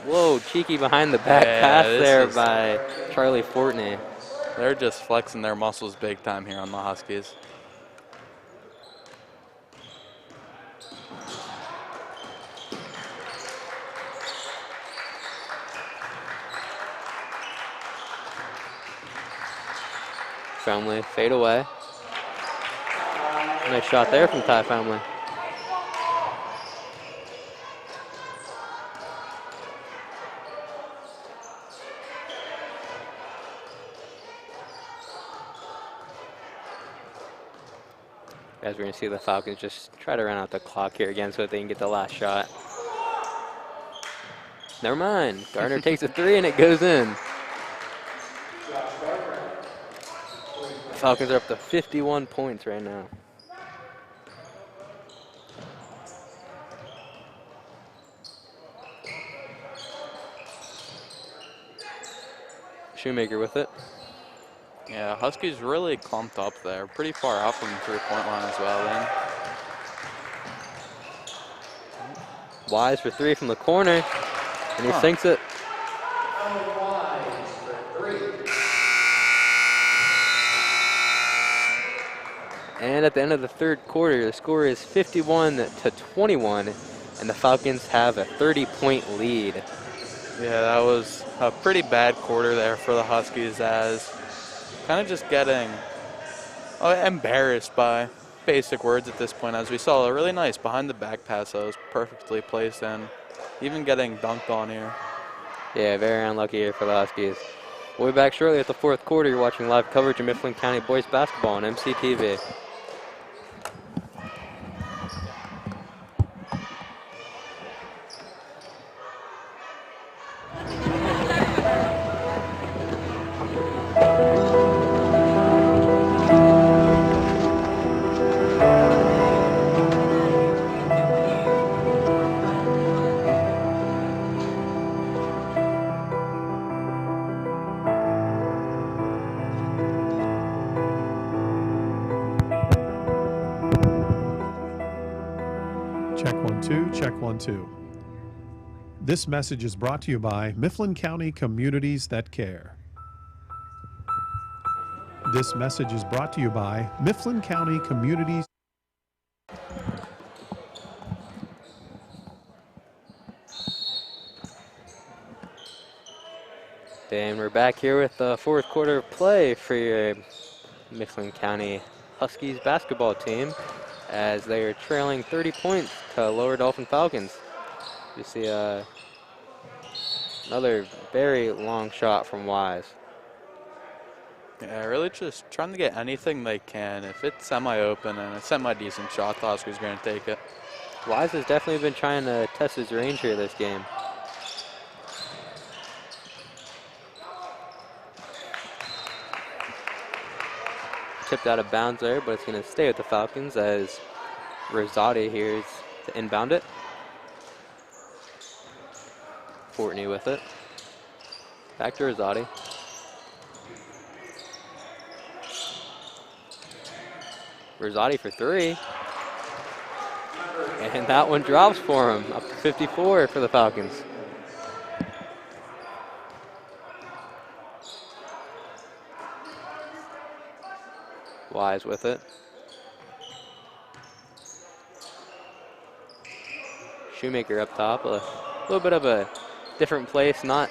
Whoa, cheeky behind the back pass there by Charlie Fortney. They're just flexing their muscles big time here on the Huskies. Foundling fade away. Nice shot there from Ty Foundling. Guys, we're going to see the Falcons just try to run out the clock here again so that they can get the last shot. Never mind. Gardner takes a three and it goes in. The Falcons are up to 51 points right now. Shoemaker with it. Yeah, Huskies really clumped up there. Pretty far out from the three-point line as well then. Wise for three from the corner, and he sinks it. And at the end of the third quarter, the score is 51-21, and the Falcons have a 30-point lead. Yeah, that was a pretty bad quarter there for the Huskies, as kind of just getting embarrassed by basic words at this point, as we saw a really nice behind the back pass that was perfectly placed and even getting dunked on here. Yeah, very unlucky here for the Huskies. We'll be back shortly at the fourth quarter. You're watching live coverage of Mifflin County boys basketball on MCTV. Check 1 2. This message is brought to you by Mifflin County Communities That Care. This message is brought to you by Mifflin County Communities. And we're back here with the fourth quarter of play for your Mifflin County Huskies basketball team as they are trailing 30 points to Lower Dauphin Falcons. You see another very long shot from Wise. Yeah, really just trying to get anything they can. If it's semi-open and a semi-decent shot, the Huskies are going to take it. Wise has definitely been trying to test his range here this game. Tipped out of bounds there, but it's going to stay with the Falcons as Rosati here is to inbound it. Fortney with it. Back to Rosati. Rosati for three. And that one drops for him. Up to 54 for the Falcons. Wise with it. Shoemaker up top. A little bit of a different place. Not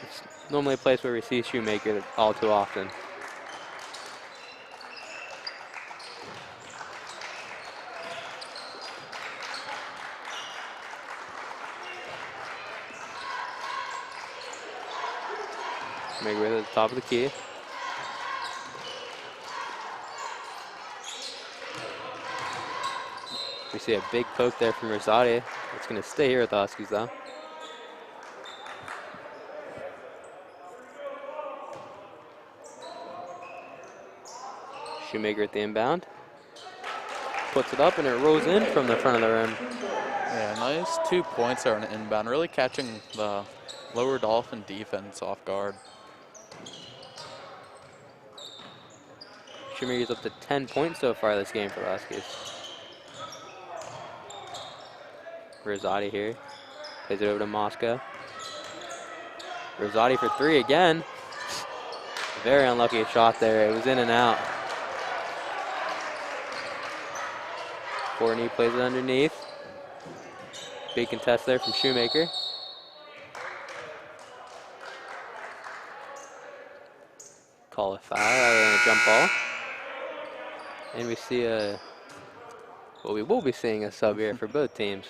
normally a place where we see Shoemaker all too often. Shoemaker with it at the top of the key. We see a big poke there from Rosati. It's going to stay here with the Huskies, though. Shoemaker at the inbound. Puts it up, and it rolls in from the front of the rim. Yeah, nice 2 points there on the inbound. Really catching the Lower Dauphin defense off guard. Shoemaker's up to 10 points so far this game for the Huskies. Rosati here. Plays it over to Moscow. Rosati for three again. Very unlucky shot there. It was in and out. Fortney plays it underneath. Big contest there from Shoemaker. Call a foul rather than a jump ball. And we see well, we will be seeing a sub here for both teams.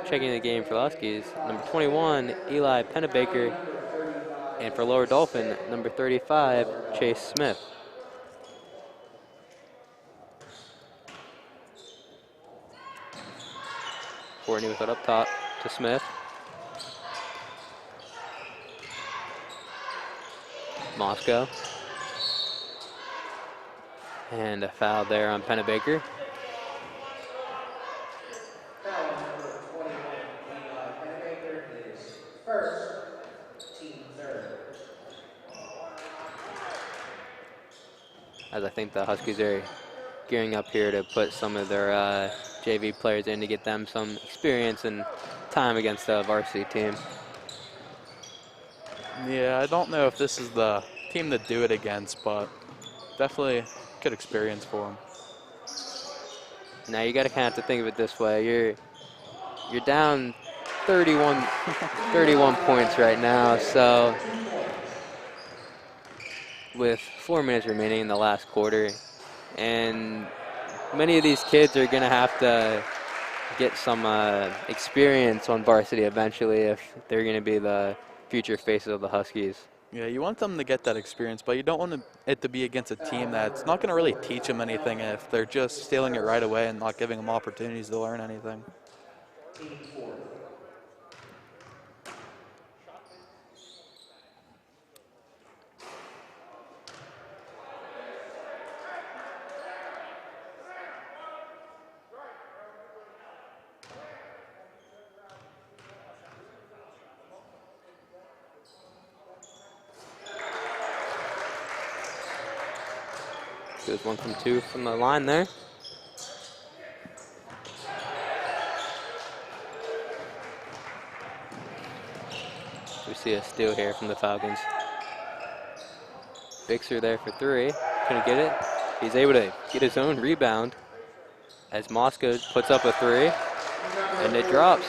Checking the game for the Huskies, number 21, Eli Pennebaker, and for Lower Dauphin, number 35, Chase Smith. Courtney with it up top to Smith. Moscow. And a foul there on Pennebaker. As I think the Huskies are gearing up here to put some of their JV players in to get them some experience and time against the varsity team. Yeah, I don't know if this is the team to do it against, but definitely good experience for them. Now you got to kind of have to think of it this way. You're down 31 points right now, so with 4 minutes remaining in the last quarter, and many of these kids are going to have to get some experience on varsity eventually if they're going to be the future faces of the Huskies. Yeah, you want them to get that experience, but you don't want it to be against a team that's not going to really teach them anything if they're just stealing it right away and not giving them opportunities to learn anything. Goes 1 from 2 from the line there. We see a steal here from the Falcons. Bixer there for 3. Couldn't get it. He's able to get his own rebound as Moscow puts up a 3, and it drops.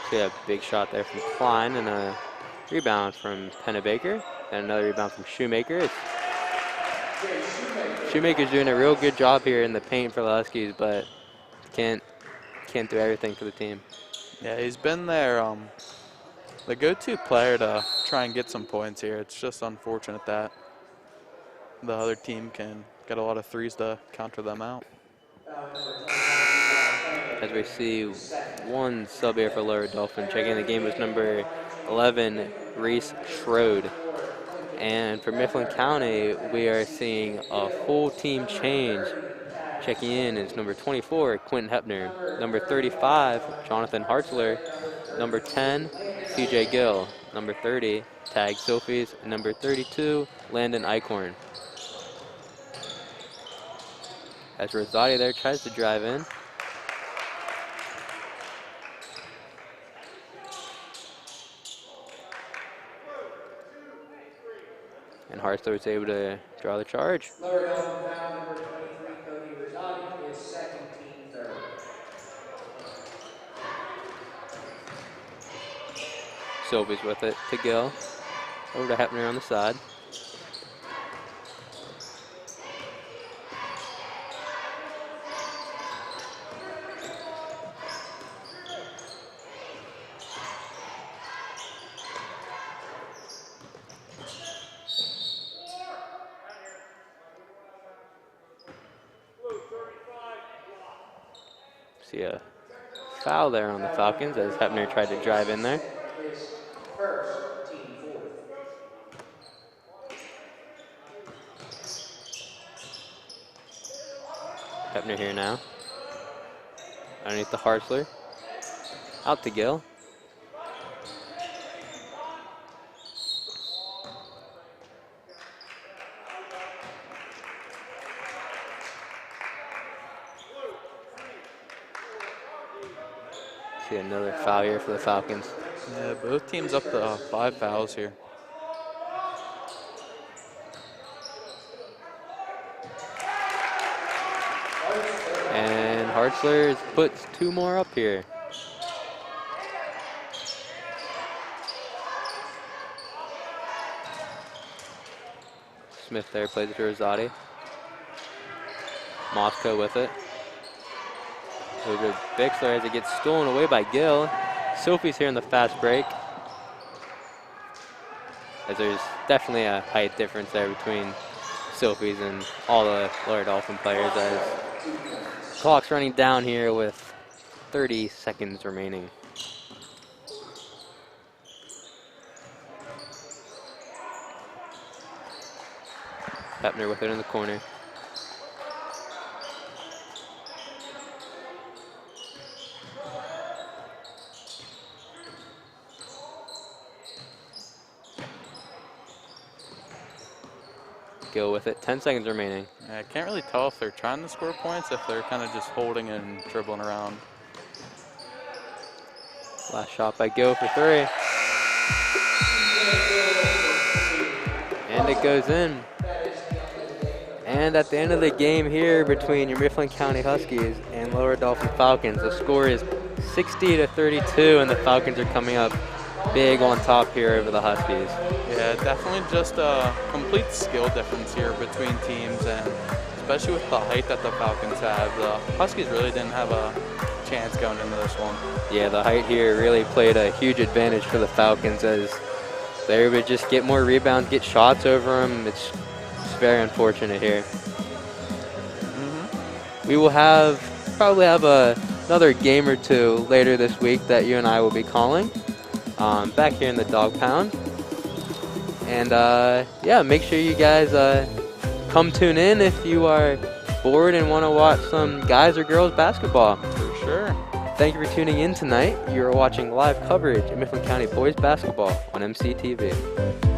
See a big shot there from Klein and a rebound from Pennebaker. And another rebound from Shoemaker. Shoemaker's doing a real good job here in the paint for the Huskies, but can't do everything for the team. Yeah, he's been there, the go-to player to try and get some points here. It's just unfortunate that the other team can get a lot of threes to counter them out. As we see one sub here for Lower Dauphin. Checking the game was number 11, Reese Schroed. And for Mifflin County, we are seeing a full team change. Checking in is number 24, Quentin Hepner. Number 35, Jonathan Hartzler. Number 10, CJ Gill. Number 30, Tag Sophies. And number 32, Landon Eichhorn. As Rosati there tries to drive in. And Hartzler was able to draw the charge. Lower Dauphin foul number 23, Cody Rosati, is second team third. Sylvie's with it to Gill. Over to Hepner on the side. See a foul there on the Falcons as Hepner tried to drive in there. First, team fourth. Hepner here now. Underneath the Hartzler. Out to Gill. See another foul here for the Falcons. Yeah, both teams up to 5 fouls here. And Hartzler puts 2 more up here. Smith there plays it to Rosati. Moscow with it. Over to Bixler as it gets stolen away by Gill. Sophie's here in the fast break. As there's definitely a height difference there between Sophie's and all the Lower Dauphin players, as clock's running down here with 30 seconds remaining. Hepner with it in the corner. Gill with it, 10 seconds remaining. Yeah, I can't really tell if they're trying to score points, if they're kind of just holding and dribbling around. Last shot by Gill for 3. And it goes in. And at the end of the game here between your Mifflin County Huskies and Lower Dauphin Falcons, the score is 60-32, and the Falcons are coming up big on top here over the Huskies. Yeah, definitely just a complete skill difference here between teams, and especially with the height that the Falcons have, the Huskies really didn't have a chance going into this one. Yeah, the height here really played a huge advantage for the Falcons, as they would just get more rebounds, get shots over them. It's very unfortunate here. We will probably have another game or 2 later this week that you and I will be calling back here in the Dog Pound. And yeah, make sure you guys come tune in if you are bored and want to watch some guys or girls basketball. For sure. Thank you for tuning in tonight. You are watching live coverage of Mifflin County boys basketball on MCTV.